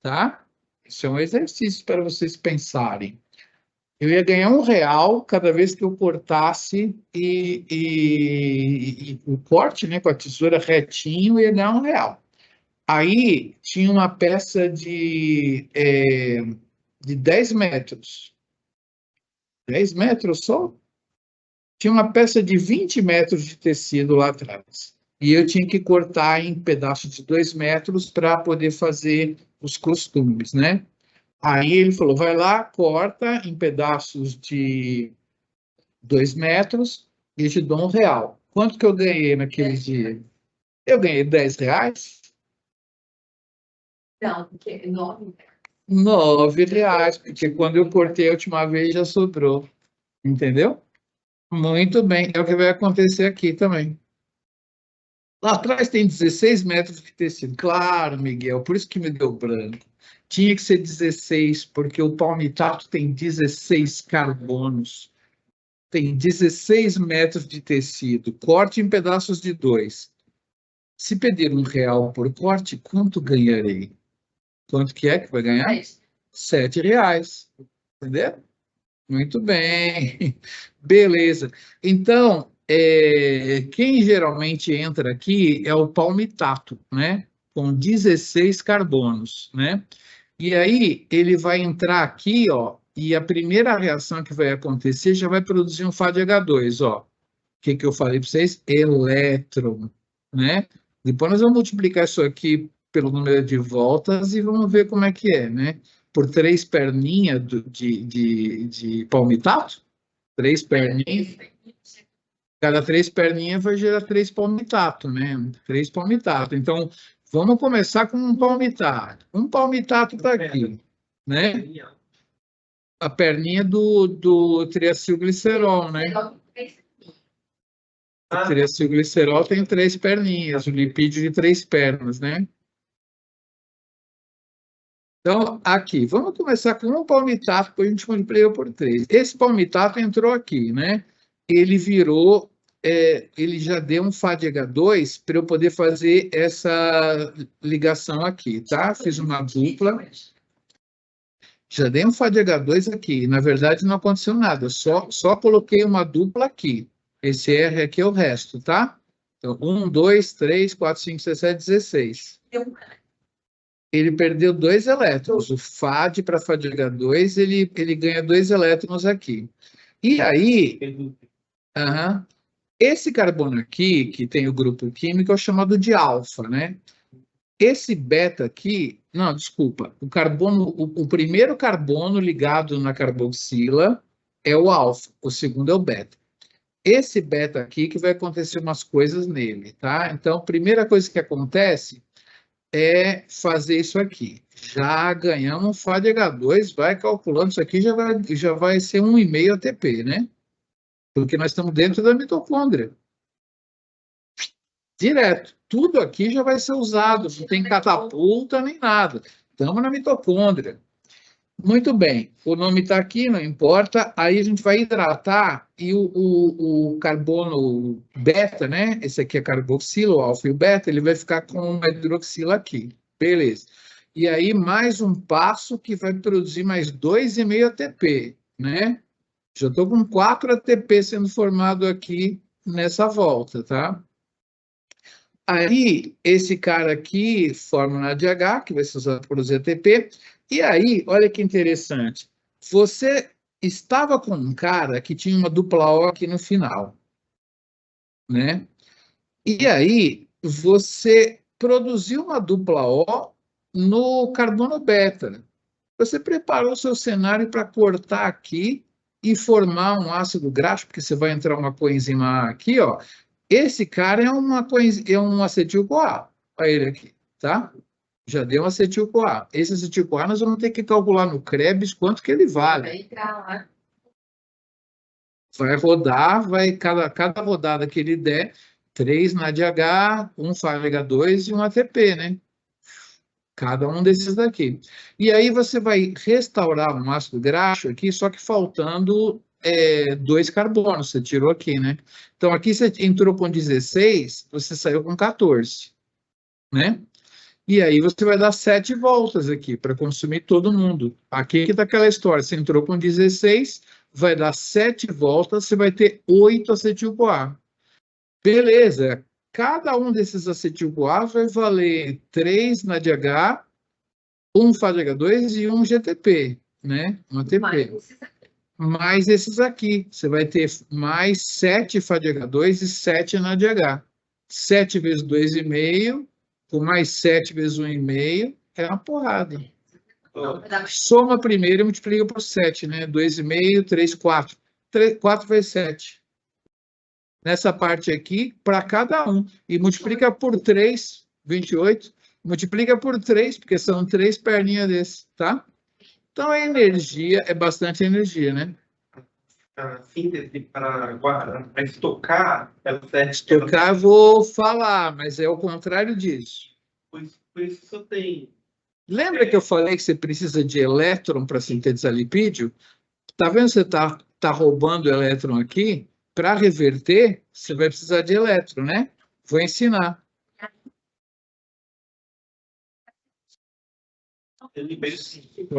Speaker 1: tá? Isso é um exercício para vocês pensarem. Eu ia ganhar R$ 1 cada vez que eu cortasse e o corte, né, com a tesoura retinho, ia ganhar R$ 1. Aí tinha uma peça de 10 metros. 10 metros só? Tinha uma peça de 20 metros de tecido lá atrás. E eu tinha que cortar em pedaços de 2 metros para poder fazer os costumes, né? Aí ele falou, vai lá, corta em pedaços de 2 metros e eu te dou R$ 1. Quanto que eu ganhei naquele dia? Eu ganhei R$ 10.
Speaker 3: Não, porque é enorme.
Speaker 1: R$ 9, porque quando eu cortei a última vez já sobrou. Entendeu? Muito bem, é o que vai acontecer aqui também. Lá atrás tem 16 metros de tecido. Claro, Miguel, por isso que me deu branco. Tinha que ser 16, porque o palmitato tem 16 carbonos. Tem 16 metros de tecido. Corte em pedaços de 2. Se pedir R$ 1 por corte, quanto ganharei? Quanto que vai ganhar? R$ 7. Entendeu? Muito bem. Beleza. Então, quem geralmente entra aqui é o palmitato, né? Com 16 carbonos, né? E aí ele vai entrar aqui, ó, e a primeira reação que vai acontecer já vai produzir um FADH2, ó. O que que eu falei para vocês? Elétron, né? Depois nós vamos multiplicar isso aqui pelo número de voltas e vamos ver como é que é, né? Por 3 perninhas de palmitato, 3 perninhas, cada 3 perninhas vai gerar 3 palmitato, né? 3 palmitato. Então, vamos começar com um palmitato. Um palmitato está aqui, né? A perninha do triacilglicerol, né? O triacilglicerol tem 3 perninhas, o lipídio de 3 pernas, né? Então, aqui, vamos começar com um palmitato, depois a gente multiplica por 3. Esse palmitato entrou aqui, né? Ele virou, ele já deu um FADH2 para eu poder fazer essa ligação aqui, tá? Fiz uma dupla. Já dei um FADH2 aqui. Na verdade, não aconteceu nada, só coloquei uma dupla aqui. Esse R aqui é o resto, tá? Então, 1, 2, 3, 4, 5, 6, 7, 16. Ele perdeu 2 elétrons. O FAD para FADH2, ele ganha 2 elétrons aqui. E aí, esse carbono aqui, que tem o grupo químico, é o chamado de alfa, né? Esse beta aqui, não, desculpa, o primeiro carbono ligado na carboxila é o alfa, o segundo é o beta. Esse beta aqui que vai acontecer umas coisas nele, tá? Então, a primeira coisa que acontece é fazer isso aqui. Já ganhamos um FADH2, vai calculando isso aqui, já vai ser 1,5 ATP, né? Porque nós estamos dentro da mitocôndria. Direto. Tudo aqui já vai ser usado, não tem catapulta nem nada. Estamos na mitocôndria. Muito bem, o nome está aqui, não importa. Aí a gente vai hidratar e o carbono beta, né? Esse aqui é carboxila, o alfa e o beta, ele vai ficar com uma hidroxila aqui. Beleza. E aí mais um passo que vai produzir mais 2,5 ATP, né? Já estou com 4 ATP sendo formado aqui nessa volta, tá? Aí, esse cara aqui forma um ADH, que vai ser usado para produzir ATP. E aí, olha que interessante. Você estava com um cara que tinha uma dupla O aqui no final, né? E aí, você produziu uma dupla O no carbono beta. Você preparou o seu cenário para cortar aqui e formar um ácido graxo, porque você vai entrar uma coenzima A aqui, ó. Esse cara é um acetil-CoA. Olha ele aqui, tá? Já deu um acetil-CoA. Esse acetil-CoA nós vamos ter que calcular no Krebs quanto que ele vale.
Speaker 3: Vai entrar lá.
Speaker 1: Vai rodar, cada rodada que ele der, 3 NADH, 1 FAVH2 e 1 ATP, né? Cada um desses daqui. E aí você vai restaurar um ácido graxo aqui, só que faltando 2 carbonos, você tirou aqui, né? Então aqui você entrou com 16, você saiu com 14, né? E aí você vai dar 7 voltas aqui para consumir todo mundo. Aqui que está aquela história, você entrou com 16, vai dar 7 voltas, você vai ter 8 acetil-CoA. Beleza, cada um desses acetil-CoA vai valer 3 NADH, 1 FADH2 e 1 GTP, né? Um ATP. Mais esses aqui, você vai ter mais 7 FADH2 e 7 NADH. 7 vezes 2,5, com mais 7 vezes 1,5, é uma porrada. Soma primeiro e multiplica por 7, né? 2,5, 3, 4. 4 vezes 7. Nessa parte aqui, para cada um. E multiplica por 3, 28. Multiplica por 3, porque são 3 perninhas desses, tá? Então, a energia é bastante energia, né?
Speaker 2: A síntese para estocar,
Speaker 1: Estocar eu vou falar, mas é o contrário disso.
Speaker 2: Por isso só tem.
Speaker 1: Lembra que eu falei que você precisa de elétron para sintetizar lipídio? Tá vendo? Você tá roubando elétron aqui. Para reverter, você vai precisar de elétron, né? Vou ensinar.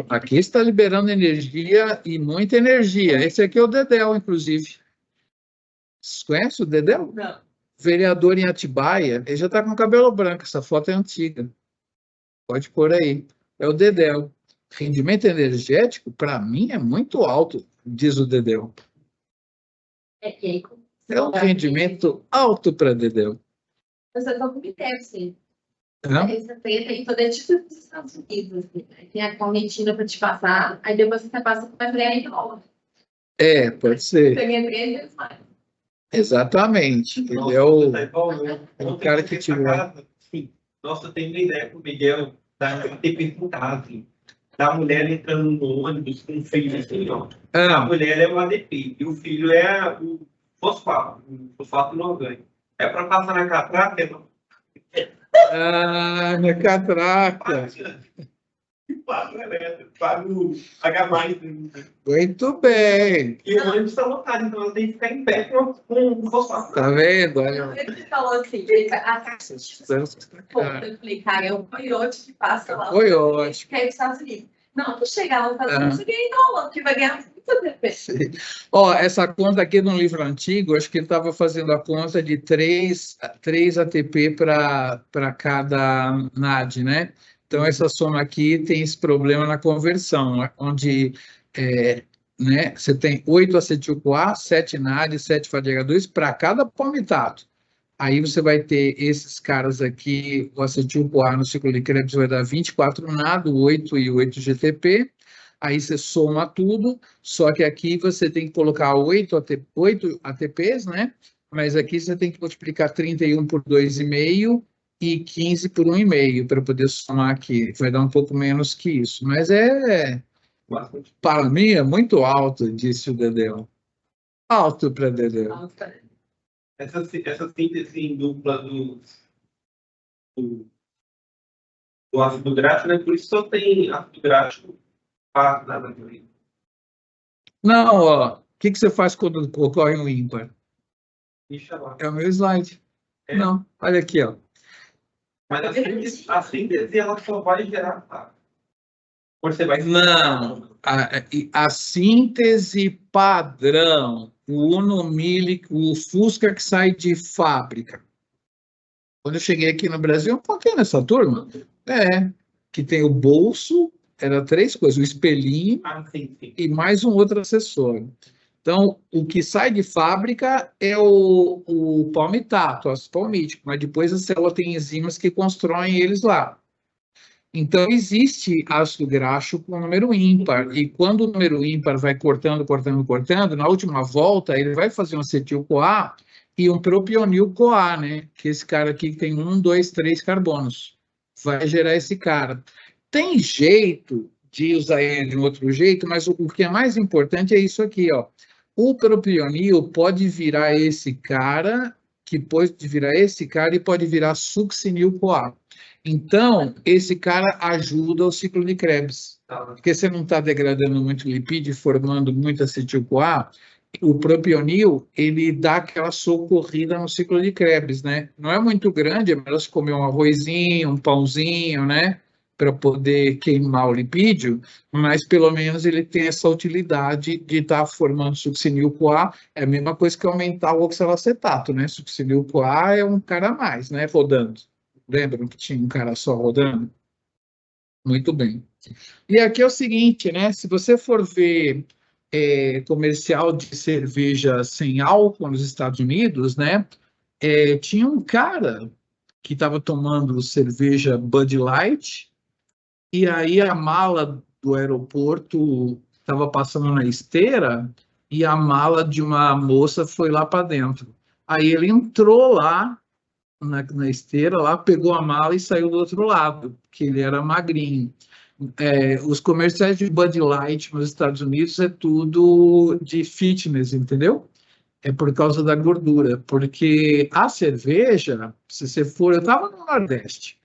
Speaker 1: Aqui está liberando energia e muita energia. Esse aqui é o Dedéu, inclusive. Vocês conhecem o Dedéu?
Speaker 3: Não.
Speaker 1: Vereador em Atibaia. Ele já está com cabelo branco. Essa foto é antiga. Pode pôr aí. É o Dedéu. Rendimento energético, para mim, é muito alto, diz o Dedéu. É um rendimento alto para Dedéu.
Speaker 3: Você está com ideia, sim.
Speaker 1: Hã?
Speaker 3: Essa treta aí toda é tipo dos Estados Unidos. Assim, né? Tem a correntina para te passar, aí depois você passa com a freia em dólar.
Speaker 1: É, pode ser.
Speaker 3: Você ganha 3 vezes mais.
Speaker 1: Exatamente. Ele é o cara que tirou.
Speaker 2: Nossa, eu tenho uma ideia com o Miguel ter perguntado assim, da mulher entrando no ônibus com um filho assim, ó. A mulher é o ADP e o filho é o fosfato inorgânico. É para passar na catraca?
Speaker 1: Na catraca.
Speaker 2: Pago H+.
Speaker 1: Muito bem.
Speaker 2: E o ônibus está lotado, então ela tem que ficar em pé com o fosfato.
Speaker 1: Tá vendo? Olha.
Speaker 3: Ele falou assim, a caixa de ponta. Eu falei, cara, é o coiote que passa lá.
Speaker 1: Coiote.
Speaker 3: Que é dos Estados Unidos. Não, tu chegar lá nos Estados Unidos, você ganha em dólar, porque vai ganhar muito ATP.
Speaker 1: Ó, essa conta aqui no livro antigo, acho que ele estava fazendo a conta de 3 ATP para cada NAD, né? Então, essa soma aqui tem esse problema na conversão, onde né, você tem 8 acetil-CoA, 7 NAD, 7 FADH2 para cada palmitato. Aí você vai ter esses caras aqui, o acetil-CoA no ciclo de Krebs vai dar 24 NAD, 8 e 8 GTP. Aí você soma tudo, só que aqui você tem que colocar 8 ATPs, né? Mas aqui você tem que multiplicar 31 por 2,5 e 15 por 1,5 para poder somar aqui. Vai dar um pouco menos que isso. Mas para mim, é muito alto, disse o Dedéu. Alto para Dedéu.
Speaker 2: Essa síntese em dupla do ácido gráfico, né? Por isso só tem ácido gráfico para nada.
Speaker 1: Não, ó. O que você faz quando ocorre um ímpar?
Speaker 2: Deixa lá.
Speaker 1: É o meu slide. Não, olha aqui, ó.
Speaker 2: Mas a síntese ela só vai gerar. Você vai.
Speaker 1: Não, a síntese padrão, o unomílico, o Fusca que sai de fábrica. Quando eu cheguei aqui no Brasil, um pouquinho nessa turma, que tem o bolso, era 3 coisas, o espelhinho e mais um outro acessório. Então, o que sai de fábrica é o palmitato, o ácido palmítico, mas depois a célula tem enzimas que constroem eles lá. Então, existe ácido graxo com número ímpar, e quando o número ímpar vai cortando, na última volta, ele vai fazer um acetil-CoA e um propionil-CoA, né? Que esse cara aqui tem 1, 2, 3 carbonos. vai gerar esse cara. Tem jeito de usar ele de um outro jeito, mas o que é mais importante é isso aqui, ó. O propionil pode virar esse cara, que pode virar esse cara e pode virar succinil-CoA. Então, esse cara ajuda o ciclo de Krebs. Porque você não está degradando muito lipídio, formando muito acetil-CoA, o propionil, ele dá aquela socorrida no ciclo de Krebs, né? Não é muito grande, é melhor você comer um arrozinho, um pãozinho, né? Para poder queimar o lipídio, mas pelo menos ele tem essa utilidade de estar formando succinil-CoA. É a mesma coisa que aumentar o oxalacetato, né? Succinil-CoA é um cara a mais, né? Rodando. Lembram que tinha um cara só rodando? Muito bem. E aqui é o seguinte, né? Se você for ver comercial de cerveja sem álcool nos Estados Unidos, né? Tinha um cara que estava tomando cerveja Bud Light e aí a mala do aeroporto estava passando na esteira e a mala de uma moça foi lá para dentro. Aí ele entrou lá na esteira, lá pegou a mala e saiu do outro lado, porque ele era magrinho. Os comerciais de Bud Light nos Estados Unidos é tudo de fitness, entendeu? É por causa da gordura, porque a cerveja, se você for, eu estava no Nordeste,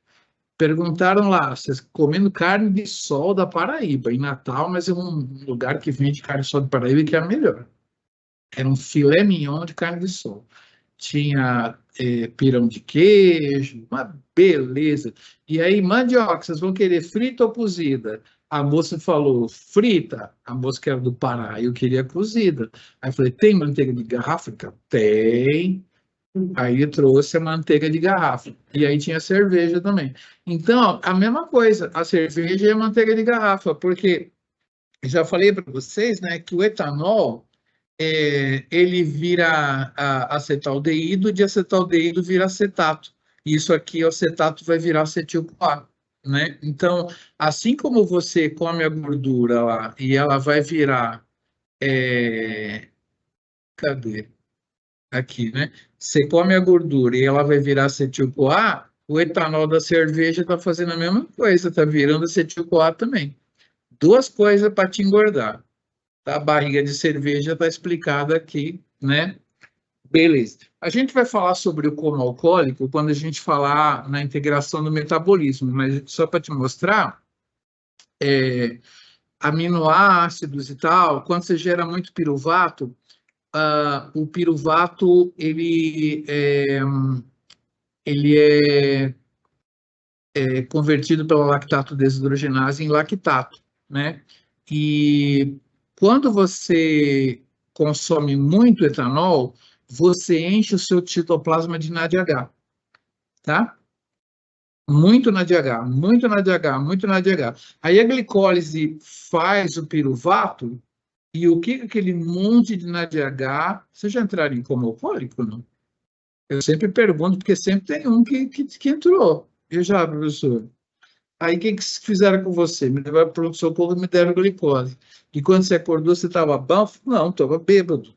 Speaker 1: perguntaram lá, vocês comendo carne de sol da Paraíba, em Natal, mas é um lugar que vende carne de sol da Paraíba que é a melhor. Era um filé mignon de carne de sol. Tinha pirão de queijo, uma beleza. E aí, mandioca, vocês vão querer frita ou cozida? A moça falou, frita. A moça que era do Pará, eu queria cozida. Aí eu falei, tem manteiga de garrafa? Tem. Aí eu trouxe a manteiga de garrafa. E aí tinha cerveja também. Então, a mesma coisa, a cerveja e a manteiga de garrafa, porque já falei para vocês, né, que o etanol ele vira acetaldeído, de acetaldeído vira acetato. Isso aqui, o acetato, vai virar acetil-CoA, né? Então, assim como você come a gordura lá e ela vai virar... cadê? Aqui, né? Você come a gordura e ela vai virar acetil-CoA, o etanol da cerveja está fazendo a mesma coisa, está virando acetil-CoA também. Duas coisas para te engordar. A barriga de cerveja está explicada aqui, né? Beleza. A gente vai falar sobre o coma alcoólico quando a gente falar na integração do metabolismo, mas só para te mostrar, aminoácidos e tal, quando você gera muito piruvato, o piruvato ele é convertido pela lactato desidrogenase em lactato, né? E quando você consome muito etanol, você enche o seu citoplasma de NADH, tá? Muito NADH, muito NADH, muito NADH. Aí a glicólise faz o piruvato e o que aquele monte de NADH... Vocês já entraram em coma alcoólico, não? Eu sempre pergunto, porque sempre tem um que entrou. Eu já, professor. Aí o que fizeram com você? Me levaram para o socorro e me deram glicose. E quando você acordou, você estava bom? Não, estava bêbado.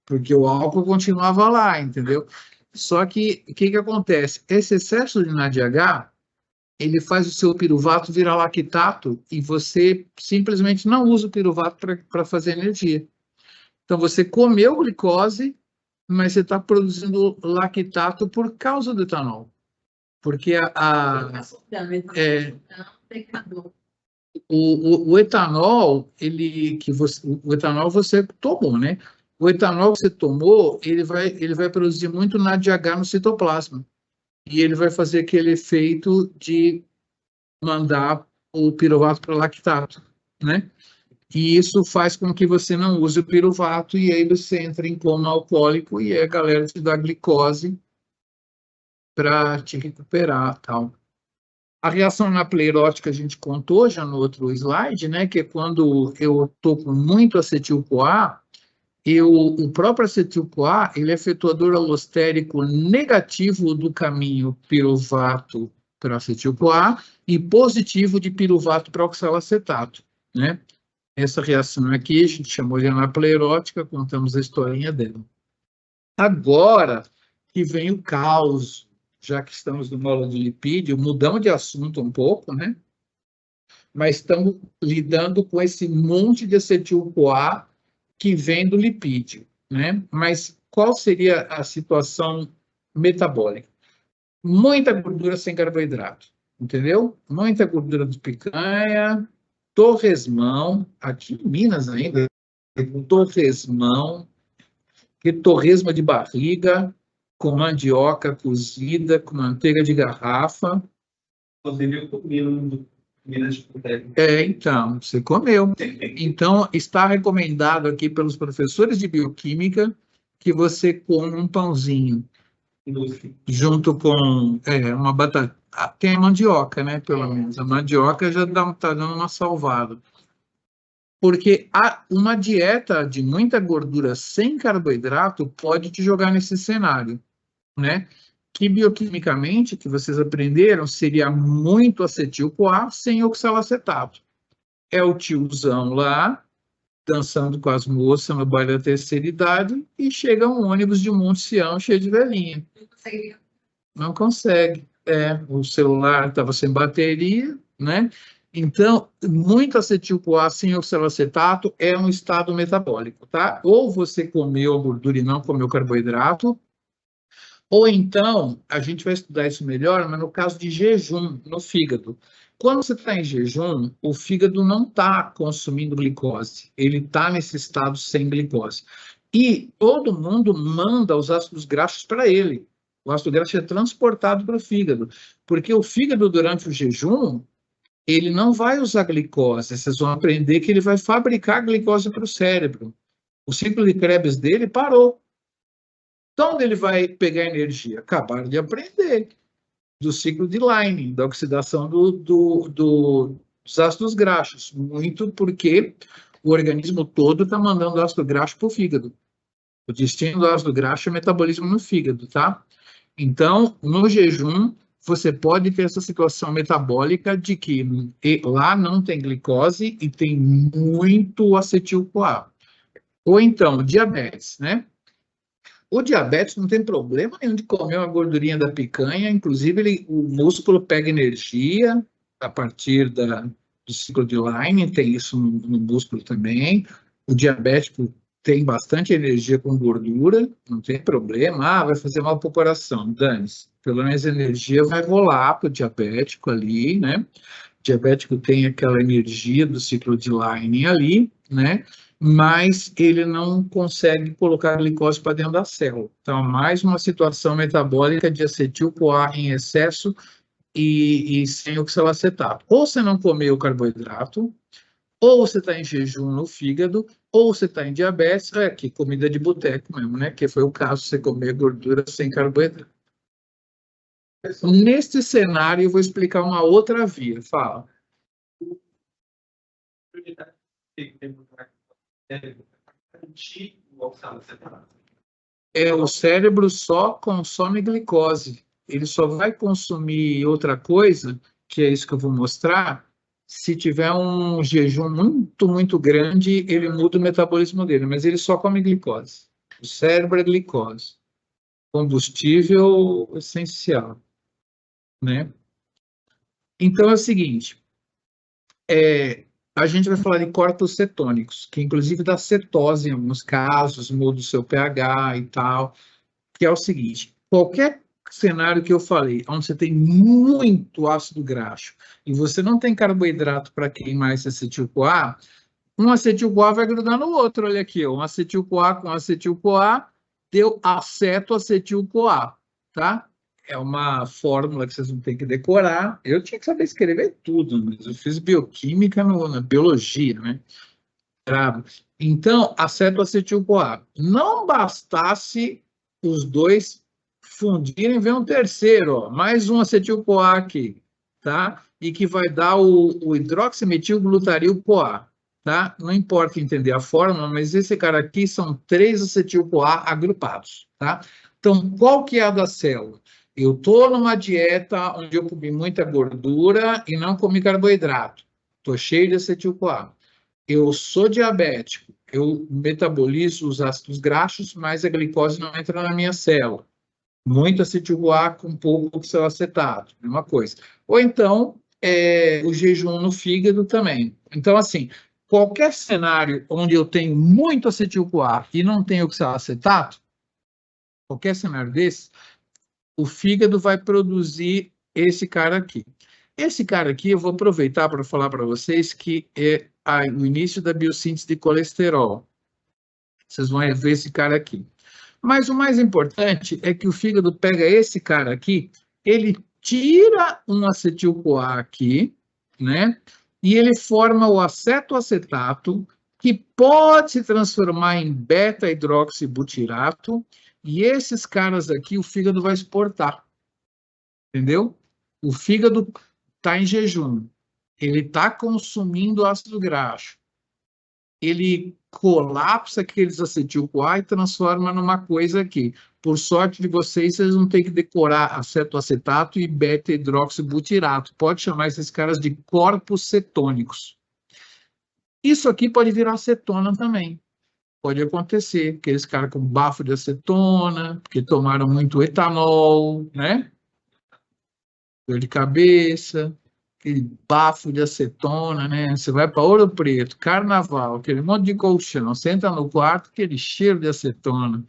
Speaker 1: Porque o álcool continuava lá, entendeu? Só que o que acontece? Esse excesso de NADH, ele faz o seu piruvato virar lactato e você simplesmente não usa o piruvato para fazer energia. Então você comeu glicose, mas você está produzindo lactato por causa do etanol. Porque o etanol, o etanol você tomou, né? O etanol que você tomou, ele vai produzir muito NADH no citoplasma. E ele vai fazer aquele efeito de mandar o piruvato para lactato, né? E isso faz com que você não use o piruvato e aí você entra em coma alcoólico e aí a galera te dá glicose para te recuperar, tal. A reação anaplerótica a gente contou já no outro slide, né? Que é quando eu estou com muito acetil-CoA, o próprio acetil-CoA, ele é efetuador alostérico negativo do caminho piruvato para acetil-CoA e positivo de piruvato para oxalacetato, né? Essa reação aqui a gente chamou de anaplerótica, contamos a historinha dela. Agora que vem o caos, já que estamos no módulo de lipídio, mudamos de assunto um pouco, né? Mas estamos lidando com esse monte de acetil-CoA que vem do lipídio, né? Mas qual seria a situação metabólica? Muita gordura sem carboidrato, entendeu? Muita gordura de picanha, torresmão, aqui em Minas ainda, torresmão, que torresmo de barriga, com mandioca cozida, com manteiga de garrafa.
Speaker 2: Inclusive, eu comi no Minas de Boteco.
Speaker 1: Então, você comeu. Então, está recomendado aqui pelos professores de bioquímica que você coma um pãozinho junto com uma batata. Tem a mandioca, né? Pelo menos. A mandioca já está dando uma salvada. Porque uma dieta de muita gordura sem carboidrato pode te jogar nesse cenário, né? Que bioquimicamente, que vocês aprenderam, seria muito acetil-CoA sem oxalacetato. É o tiozão lá, dançando com as moças no baile da terceira idade, e chega um ônibus de Monte Sião cheio de velhinha. Não consegue. O celular estava sem bateria, né? Então, muito acetil-CoA sem oxalacetato é um estado metabólico, tá? Ou você comeu gordura e não comeu carboidrato, ou então, a gente vai estudar isso melhor, mas no caso de jejum, no fígado. Quando você está em jejum, o fígado não está consumindo glicose, ele está nesse estado sem glicose. E todo mundo manda os ácidos graxos para ele. O ácido graxo é transportado para o fígado, porque o fígado, durante o jejum, ele não vai usar glicose. Vocês vão aprender que ele vai fabricar glicose para o cérebro. O ciclo de Krebs dele parou. Então, onde ele vai pegar energia? Acabaram de aprender do ciclo de Laing, da oxidação dos ácidos graxos. Muito porque o organismo todo está mandando ácido graxo para o fígado. O destino do ácido graxo é metabolismo no fígado, tá? Então, no jejum, você pode ter essa situação metabólica de que lá não tem glicose e tem muito acetil-CoA. Ou então, diabetes, né? O diabetes não tem problema nenhum de comer uma gordurinha da picanha, inclusive o músculo pega energia a partir do ciclo de Laing, tem isso no músculo também. O diabético tem bastante energia com gordura, não tem problema. Vai fazer mal para o coração, dane-se. Pelo menos a energia vai rolar para o diabético ali, né? O diabético tem aquela energia do ciclo de Laing ali, né? Mas ele não consegue colocar a glicose para dentro da célula. Então, mais uma situação metabólica de acetil-CoA em excesso e sem oxalacetato. Ou você não comeu carboidrato, ou você está em jejum no fígado, ou você está em diabetes, aqui, comida de boteco mesmo, né? Que foi o caso de você comer gordura sem carboidrato. Neste cenário, eu vou explicar uma outra via. Fala. O cérebro só consome glicose. Ele só vai consumir outra coisa, que é isso que eu vou mostrar, se tiver um jejum muito, muito grande, ele muda o metabolismo dele, mas ele só come glicose. O cérebro é glicose. Combustível essencial, né? Então é o seguinte, a gente vai falar de corpos cetônicos, que inclusive dá cetose em alguns casos, muda o seu pH e tal, que é o seguinte, qualquer cenário que eu falei, onde você tem muito ácido graxo e você não tem carboidrato para queimar esse acetil-CoA, um acetil-CoA vai grudar no outro, olha aqui, um acetil-CoA com acetil-CoA deu acetoacetil-CoA, tá? É uma fórmula que vocês não têm que decorar. Eu tinha que saber escrever tudo, mas eu fiz bioquímica na biologia, né? Então, acetoacetil-CoA. Não bastasse os dois fundirem, vem um terceiro, ó, mais um acetil-CoA aqui, tá? E que vai dar o hidroximetilglutaril-CoA, tá? Não importa entender a fórmula, mas esse cara aqui são 3 acetil-CoA agrupados, tá? Então, qual que é a da célula? Eu estou numa dieta onde eu comi muita gordura e não comi carboidrato. Estou cheio de acetil-CoA. Eu sou diabético. Eu metabolizo os ácidos graxos, mas a glicose não entra na minha célula. Muito acetil-CoA com pouco oxalacetato, mesma coisa. Ou então, o jejum no fígado também. Então, assim, qualquer cenário onde eu tenho muito acetil-CoA e não tenho oxalacetato, qualquer cenário desse, o fígado vai produzir esse cara aqui. Esse cara aqui eu vou aproveitar para falar para vocês que é o início da biossíntese de colesterol. Vocês vão ver esse cara aqui. Mas o mais importante é que o fígado pega esse cara aqui, ele tira um acetil-CoA aqui, né? E ele forma o acetoacetato, que pode se transformar em beta-hidroxibutirato, e esses caras aqui o fígado vai exportar. Entendeu? O fígado está em jejum, ele está consumindo ácido graxo, ele colapsa aqueles acetil-CoA e transforma numa coisa aqui. Por sorte de vocês, vocês não têm que decorar acetoacetato e beta-hidroxibutirato. Pode chamar esses caras de corpos cetônicos. Isso aqui pode virar acetona também. Pode acontecer, aqueles caras com bafo de acetona, porque tomaram muito etanol, né? Dor de cabeça, aquele bafo de acetona, né? Você vai para Ouro Preto, Carnaval, aquele monte de colchão, senta no quarto, aquele cheiro de acetona.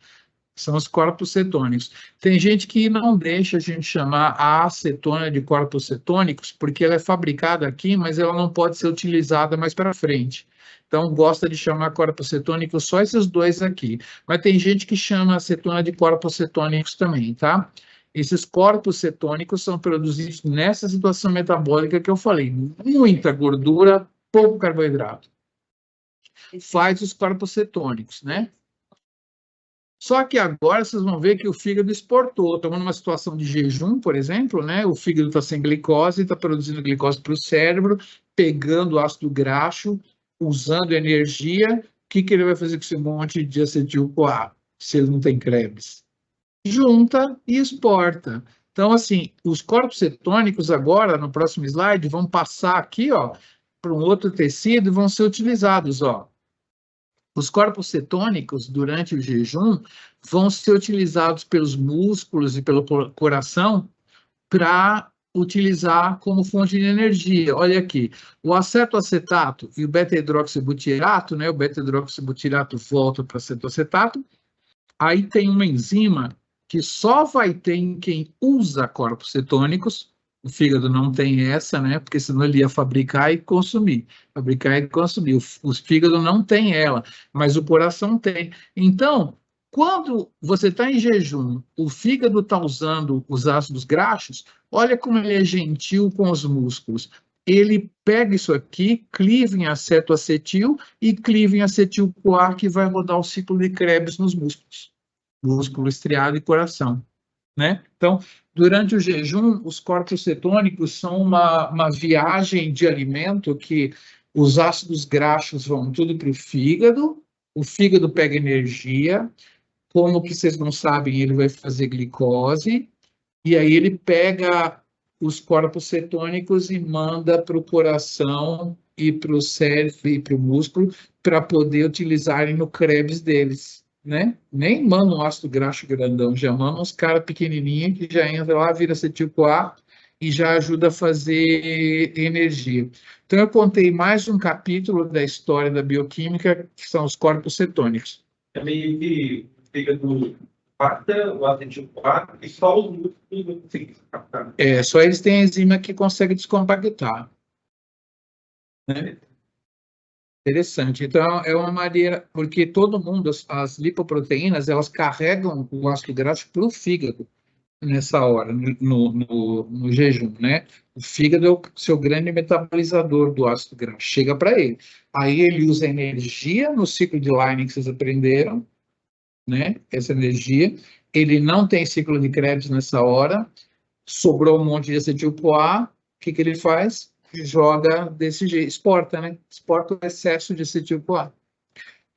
Speaker 1: São os corpos cetônicos. Tem gente que não deixa a gente chamar a acetona de corpos cetônicos, porque ela é fabricada aqui, mas ela não pode ser utilizada mais para frente. Então, gosta de chamar corpos cetônicos só esses dois aqui. Mas tem gente que chama acetona de corpos cetônicos também, tá? Esses corpos cetônicos são produzidos nessa situação metabólica que eu falei. Muita gordura, pouco carboidrato. Faz os corpos cetônicos, né? Só que agora vocês vão ver que o fígado exportou. Estamos numa situação de jejum, por exemplo, né? O fígado está sem glicose, está produzindo glicose para o cérebro, pegando ácido graxo, usando energia. O que ele vai fazer com esse monte de acetil-CoA, se ele não tem Krebs? Junta e exporta. Então, assim, os corpos cetônicos agora, no próximo slide, vão passar aqui, ó, para um outro tecido e vão ser utilizados, ó. Os corpos cetônicos, durante o jejum, vão ser utilizados pelos músculos e pelo coração para utilizar como fonte de energia. Olha aqui, o acetoacetato e o beta-hidroxibutirato, né? O beta-hidroxibutirato volta para acetoacetato. Aí tem uma enzima que só vai ter em quem usa corpos cetônicos. O fígado não tem essa, né? Porque senão ele ia fabricar e consumir. Fabricar e consumir. O fígado não tem ela, mas o coração tem. Então, quando você está em jejum, o fígado está usando os ácidos graxos, olha como ele é gentil com os músculos. Ele pega isso aqui, cliva em acetoacetil e cliva em acetil-CoA, que vai rodar o ciclo de Krebs nos músculos. Músculo estriado e coração, né? Então, durante o jejum, os corpos cetônicos são uma viagem de alimento que os ácidos graxos vão tudo para o fígado pega energia, como que vocês não sabem, ele vai fazer glicose, e aí ele pega os corpos cetônicos e manda para o coração e para o cérebro e para o músculo para poder utilizarem no Krebs deles. Né? Nem manda um ácido graxo grandão, já manda uns caras pequenininhos que já entra lá, vira acetil-CoA e já ajuda a fazer energia. Então, eu contei mais um capítulo da história da bioquímica, que são os corpos cetônicos.
Speaker 2: É meio que fica do pacta, o acetil-CoA, e só os músculos não conseguem captar.
Speaker 1: Só eles têm enzima que consegue descompactar. Né? Interessante. Então, é uma maneira, porque todo mundo, as lipoproteínas, elas carregam o ácido graxo para o fígado nessa hora, no jejum, né? O fígado é o seu grande metabolizador do ácido graxo, chega para ele. Aí ele usa energia no ciclo de Leydig que vocês aprenderam, né? Essa energia. Ele não tem ciclo de Krebs nessa hora, sobrou um monte de acetil-CoA, o que ele faz? Joga desse jeito, exporta, né? Exporta o excesso de acetil-CoA.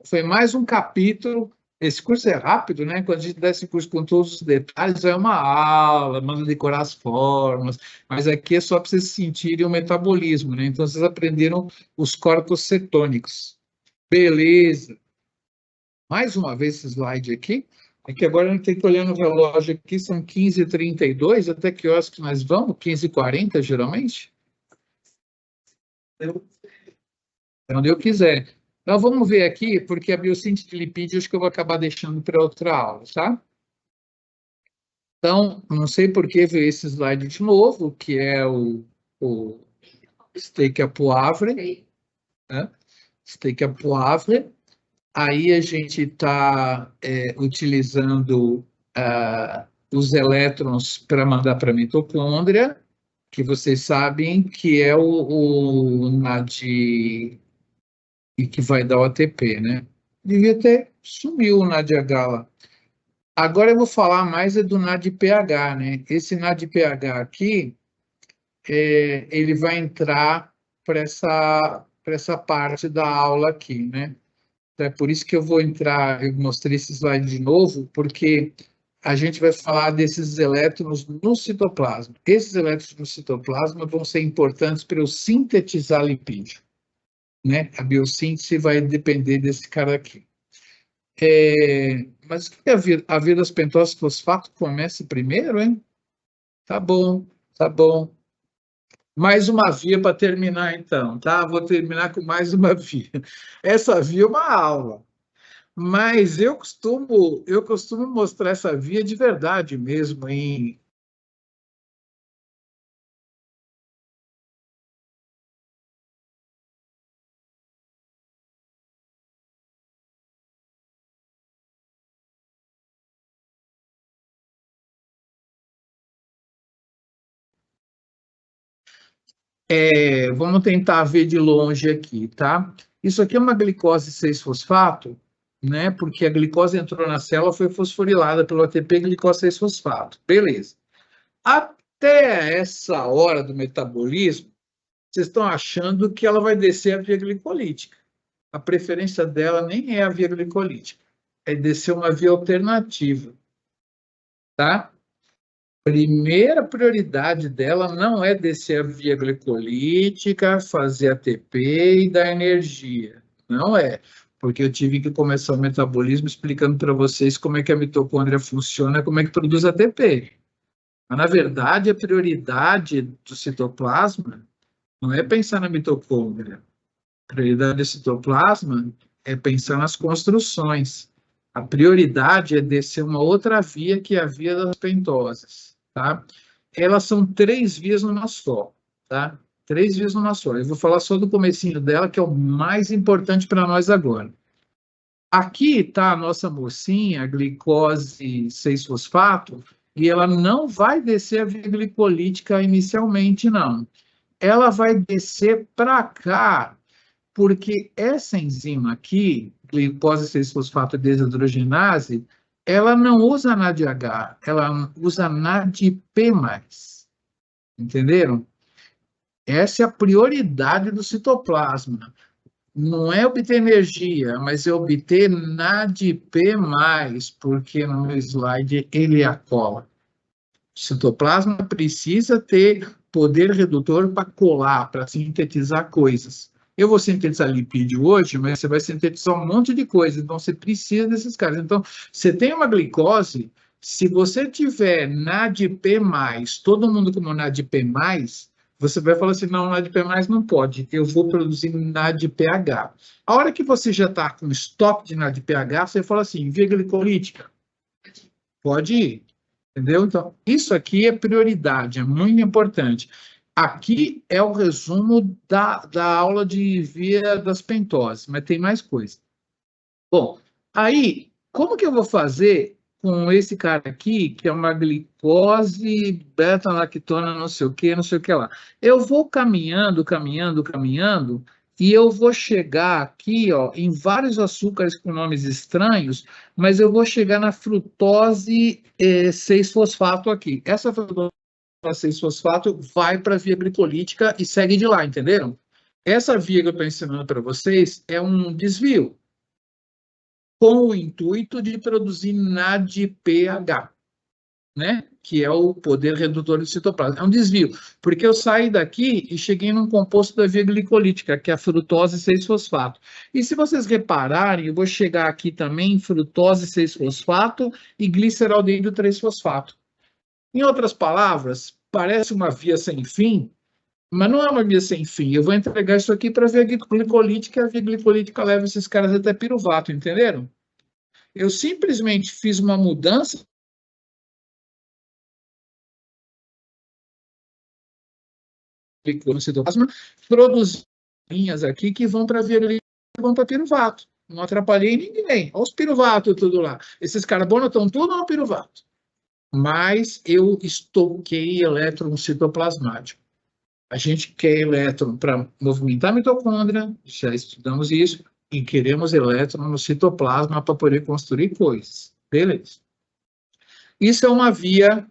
Speaker 1: Foi mais um capítulo. Esse curso é rápido, né? Quando a gente dá esse curso com todos os detalhes, é uma aula, manda decorar as fórmulas, mas aqui é só para vocês sentirem o metabolismo, né? Então, vocês aprenderam os corpos cetônicos. Beleza. Mais uma vez esse slide aqui. É que agora a gente tem que olhar no relógio aqui, são 15h32, até que horas que nós vamos? 15h40, geralmente? Onde eu quiser. Então, vamos ver aqui, porque a biossíntese de lipídio, acho que eu vou acabar deixando para outra aula, tá? Então, não sei por que veio esse slide de novo, que é o steak à poivre, né? Steak à poivre. Aí a gente está utilizando os elétrons para mandar para a mitocôndria, que vocês sabem que é o NAD e que vai dar o ATP, né? Devia ter sumiu o NADH lá. Agora eu vou falar mais do NADPH, né? Esse NADPH aqui, ele vai entrar para essa parte da aula aqui, né? Então, é por isso que eu vou entrar, eu mostrei esse slide de novo, porque a gente vai falar desses elétrons no citoplasma. Esses elétrons no citoplasma vão ser importantes para eu sintetizar lipídio, né? A biossíntese vai depender desse cara aqui. Mas o que a via das pentosas fosfato começa primeiro, hein? Tá bom, tá bom. Mais uma via para terminar, então, tá? Vou terminar com mais uma via. Essa via é uma aula, mas eu costumo mostrar essa via de verdade mesmo, em vamos tentar ver de longe aqui, tá? Isso aqui é uma glicose 6-fosfato, né? Porque a glicose entrou na célula, foi fosforilada pelo ATP glicose 6-fosfato. Beleza. Até essa hora do metabolismo, vocês estão achando que ela vai descer a via glicolítica. A preferência dela nem é a via glicolítica, é descer uma via alternativa, tá? Primeira prioridade dela não é descer a via glicolítica, fazer ATP e dar energia. Não é, porque eu tive que começar o metabolismo explicando para vocês como é que a mitocôndria funciona, como é que produz ATP. Mas, na verdade, a prioridade do citoplasma não é pensar na mitocôndria. A prioridade do citoplasma é pensar nas construções. A prioridade é descer uma outra via, que é a via das pentoses, tá? Elas são 3 vias numa só, tá? 3 vias numa só. Eu vou falar só do comecinho dela, que é o mais importante para nós agora. Aqui está a nossa mocinha, a glicose 6-fosfato, e ela não vai descer a via glicolítica inicialmente, não. Ela vai descer para cá, porque essa enzima aqui, glicose 6-fosfato desidrogenase, ela não usa NADH, ela usa NADP+. Entenderam? Essa é a prioridade do citoplasma. Não é obter energia, mas é obter NADP+, porque no meu slide ele é a cola. O citoplasma precisa ter poder redutor para colar, para sintetizar coisas. Eu vou sintetizar lipídio hoje, mas você vai sintetizar um monte de coisa, então você precisa desses caras. Então, você tem uma glicose, se você tiver NADP+, todo mundo com NADP+, você vai falar assim, não, NADP+, não pode, eu vou produzir NADPH. A hora que você já está com estoque de NADPH, você fala assim, via glicolítica, pode ir. Entendeu? Então, isso aqui é prioridade, é muito importante. Aqui é o resumo da aula de via das pentoses, mas tem mais coisa. Bom, aí, como que eu vou fazer com esse cara aqui, que é uma glicose, beta-lactona, não sei o que lá? Eu vou caminhando, e eu vou chegar aqui, ó, em vários açúcares com nomes estranhos, mas eu vou chegar na frutose 6-fosfato aqui. Essa frutose 6-fosfato vai para a via glicolítica e segue de lá, entenderam? Essa via que eu estou ensinando para vocês é um desvio, com o intuito de produzir NADPH. né? Que é o poder redutor do citoplasma. É um desvio, porque eu saí daqui e cheguei num composto da via glicolítica, que é a frutose 6-fosfato. E se vocês repararem, eu vou chegar aqui também em frutose 6-fosfato e gliceraldeído 3-fosfato. Em outras palavras, parece uma via sem fim, mas não é uma via sem fim. Eu vou entregar isso aqui para a via glicolítica, e a via glicolítica leva esses caras até piruvato, entenderam? Eu simplesmente fiz uma mudança no citoplasma, produzi linhas aqui que vão para a via glicolítica e vão para piruvato. Não atrapalhei ninguém. Olha os piruvatos tudo lá. Esses carbonos estão tudo no piruvato. Mas eu estoquei elétron citoplasmático. A gente quer elétron para movimentar a mitocôndria, já estudamos isso, e queremos elétron no citoplasma para poder construir coisas. Beleza. Isso é uma via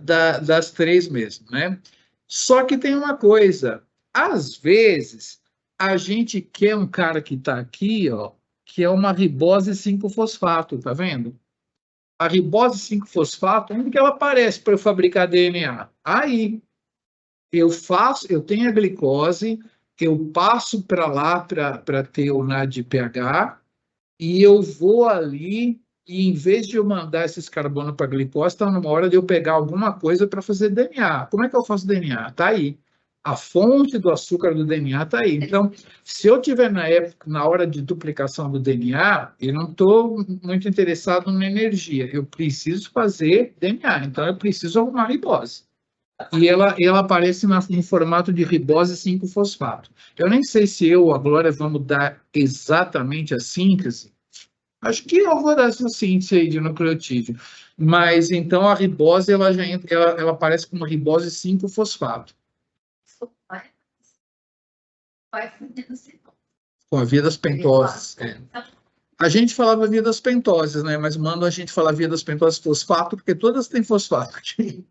Speaker 1: das três mesmo, né? Só que tem uma coisa, às vezes, a gente quer um cara que está aqui, ó, que é uma ribose 5-fosfato, tá vendo? A ribose 5-fosfato, onde que ela aparece para eu fabricar DNA? Aí, eu tenho a glicose, eu passo para lá para ter o NADPH, e eu vou ali, e em vez de eu mandar esses carbonos para a glicose, está numa hora de eu pegar alguma coisa para fazer DNA. Como é que eu faço DNA? Está aí. A fonte do açúcar do DNA está aí. Então, se eu tiver na hora de duplicação do DNA, eu não estou muito interessado na energia. Eu preciso fazer DNA. Então, eu preciso arrumar ribose. E ela aparece em formato de ribose 5-fosfato. Eu nem sei se eu, a Glória, vamos dar exatamente a síntese. Acho que eu vou dar essa síntese aí de nucleotídeo. Mas, então, a ribose, ela aparece como ribose 5-fosfato. Com a via das pentoses. É. A gente falava via das pentoses, né? Mas manda a gente falar via das pentoses fosfato, porque todas têm fosfato aqui.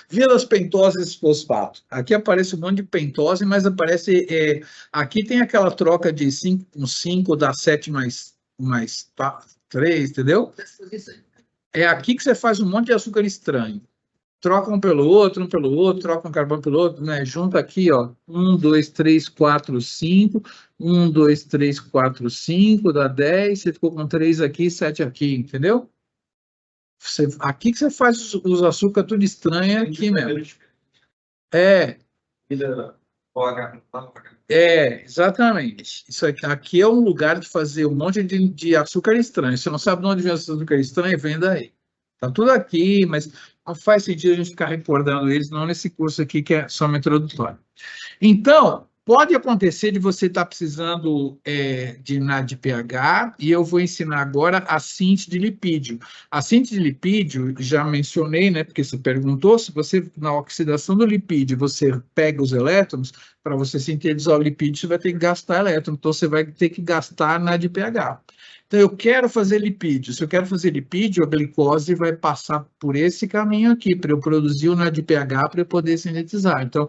Speaker 1: Via das pentoses fosfato. Aqui aparece um monte de pentose, mas aparece... aqui tem aquela troca de 5 com 5, dá 7 mais 3, entendeu? É aqui que você faz um monte de açúcar estranho. Troca um pelo outro, troca um carbono pelo outro, né? Junta aqui, ó, 1, 2, 3, 4, 5, 1, 2, 3, 4, 5, dá 10, você ficou com 3 aqui, 7 aqui, entendeu? Aqui que você faz os açúcar tudo estranho, é aqui mesmo. Exatamente. Isso aqui é um lugar de fazer um monte de açúcar estranho. Você não sabe de onde vem esse açúcar estranho, vem daí. Tá tudo aqui, mas não faz sentido a gente ficar recordando eles, não nesse curso aqui que é só uma introdutória. Então, pode acontecer de você estar precisando de NADPH, e eu vou ensinar agora a síntese de lipídio. A síntese de lipídio, já mencionei, né, porque você perguntou, se você, na oxidação do lipídio, você pega os elétrons, para você sintetizar o lipídio, você vai ter que gastar elétron, então você vai ter que gastar NADPH. Então, eu quero fazer lipídio. Se eu quero fazer lipídio, a glicose vai passar por esse caminho aqui, para eu produzir o NADPH para eu poder sintetizar. Então,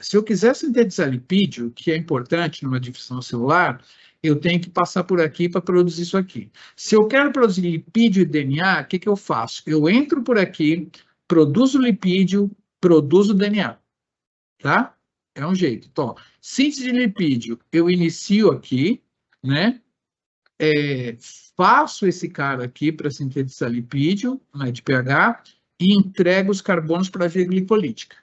Speaker 1: se eu quiser sintetizar lipídio, que é importante numa difusão celular, eu tenho que passar por aqui para produzir isso aqui. Se eu quero produzir lipídio e DNA, o que eu faço? Eu entro por aqui, produzo lipídio, produzo DNA. Tá? É um jeito. Então, síntese de lipídio, eu inicio aqui, né? Faço esse cara aqui para sintetizar lipídio, NADPH, e entrego os carbonos para a via glicolítica.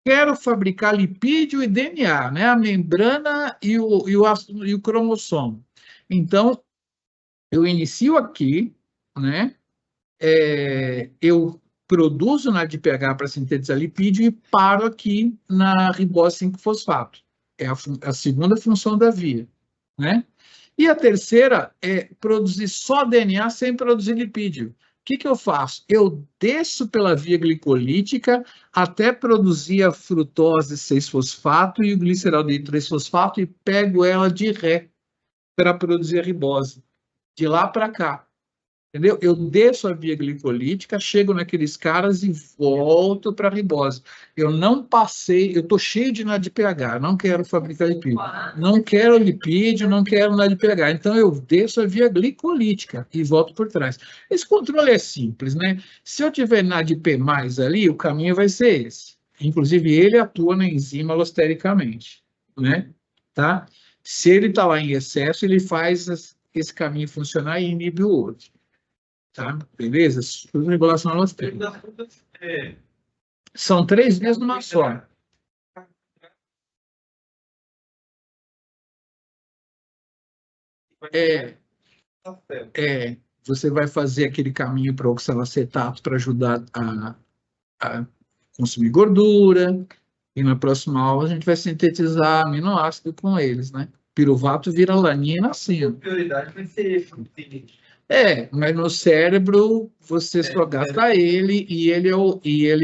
Speaker 1: Quero fabricar lipídio e DNA, né? A membrana e o cromossomo. Então, eu inicio aqui, né? Eu produzo NADPH para sintetizar lipídio e paro aqui na ribose 5-fosfato. É a segunda função da via, né? E a terceira é produzir só DNA sem produzir lipídio. O que eu faço? Eu desço pela via glicolítica até produzir a frutose 6-fosfato e o gliceraldeído 3-fosfato e pego ela de ré para produzir a ribose. De lá para cá. Entendeu? Eu desço a via glicolítica, chego naqueles caras e volto para a ribose. Eu não passei, eu estou cheio de NADPH, não quero fabricar lipídio. Não quero lipídio, não quero NADPH. Então, eu desço a via glicolítica e volto por trás. Esse controle é simples, né? Se eu tiver NADP mais ali, o caminho vai ser esse. Inclusive, ele atua na enzima allostericamente, né? Tá? Se ele está lá em excesso, ele faz esse caminho funcionar e inibe o outro. Tá? Beleza? Tudo regulação alostérica. São 3 vezes numa só. Você vai fazer aquele caminho para oxalacetato para ajudar a consumir gordura, e na próxima aula a gente vai sintetizar aminoácido com eles, né? Piruvato vira lanina assim.
Speaker 2: A prioridade vai ser
Speaker 1: mas no cérebro você só gasta ele e ele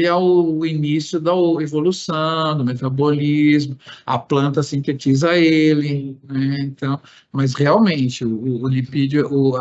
Speaker 1: é o início da evolução, do metabolismo, a planta sintetiza ele, né? Então, mas realmente o lipídio, o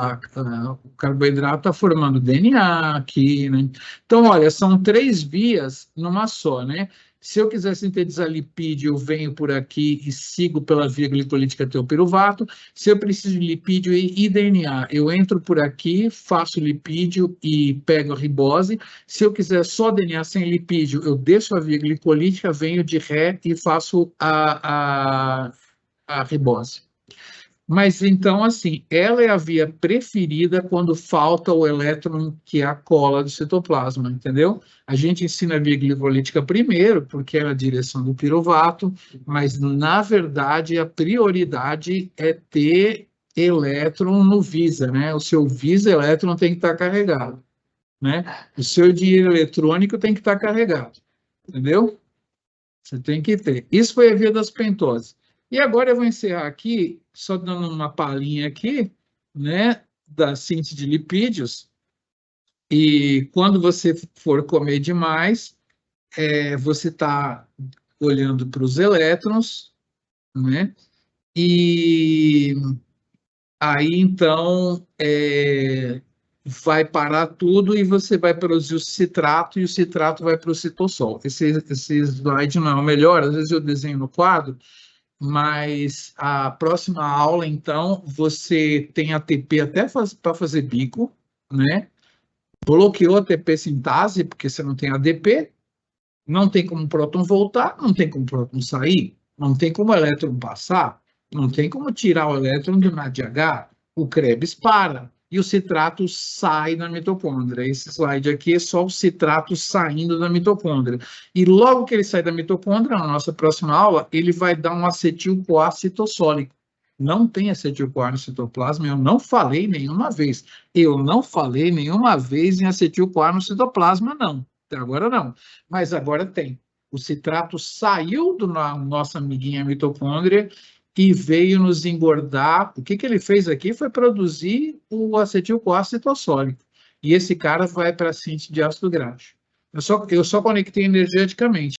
Speaker 1: carboidrato está formando DNA aqui, né? Então, olha, são 3 vias numa só, né? Se eu quiser sintetizar lipídio, eu venho por aqui e sigo pela via glicolítica até o piruvato. Se eu preciso de lipídio e DNA, eu entro por aqui, faço lipídio e pego a ribose. Se eu quiser só DNA sem lipídio, eu desço a via glicolítica, venho de ré e faço a ribose. Mas então, assim, ela é a via preferida quando falta o elétron que é a cola do citoplasma, entendeu? A gente ensina a via glicolítica primeiro, porque é a direção do piruvato, mas, na verdade, a prioridade é ter elétron no VISA, né? O seu VISA elétron tem que estar carregado, né? O seu dinheiro eletrônico tem que estar carregado, entendeu? Você tem que ter. Isso foi a via das pentoses. E agora eu vou encerrar aqui, só dando uma palhinha aqui, né, da síntese de lipídios. E quando você for comer demais, você está olhando para os elétrons, né? E aí, então, vai parar tudo e você vai produzir o citrato, e o citrato vai para o citossol. Esse slide não é o melhor, às vezes eu desenho no quadro, mas a próxima aula, então, você tem ATP até para fazer bico, né? Bloqueou a ATP sintase, porque você não tem ADP, não tem como o próton voltar, não tem como o próton sair, não tem como o elétron passar, não tem como tirar o elétron do NADH, o Krebs para, e o citrato sai da mitocôndria. Esse slide aqui é só o citrato saindo da mitocôndria. E logo que ele sai da mitocôndria, na nossa próxima aula, ele vai dar um acetil-CoA citossólico. Não tem acetil-CoA no citoplasma, eu não falei nenhuma vez. Eu não falei nenhuma vez em acetil-CoA no citoplasma, não. Até agora não. Mas agora tem. O citrato saiu da nossa amiguinha mitocôndria e veio nos engordar. O que ele fez aqui foi produzir o acetil-CoA citossólico. E esse cara vai para a síntese de ácido graxo. Eu só conectei energeticamente.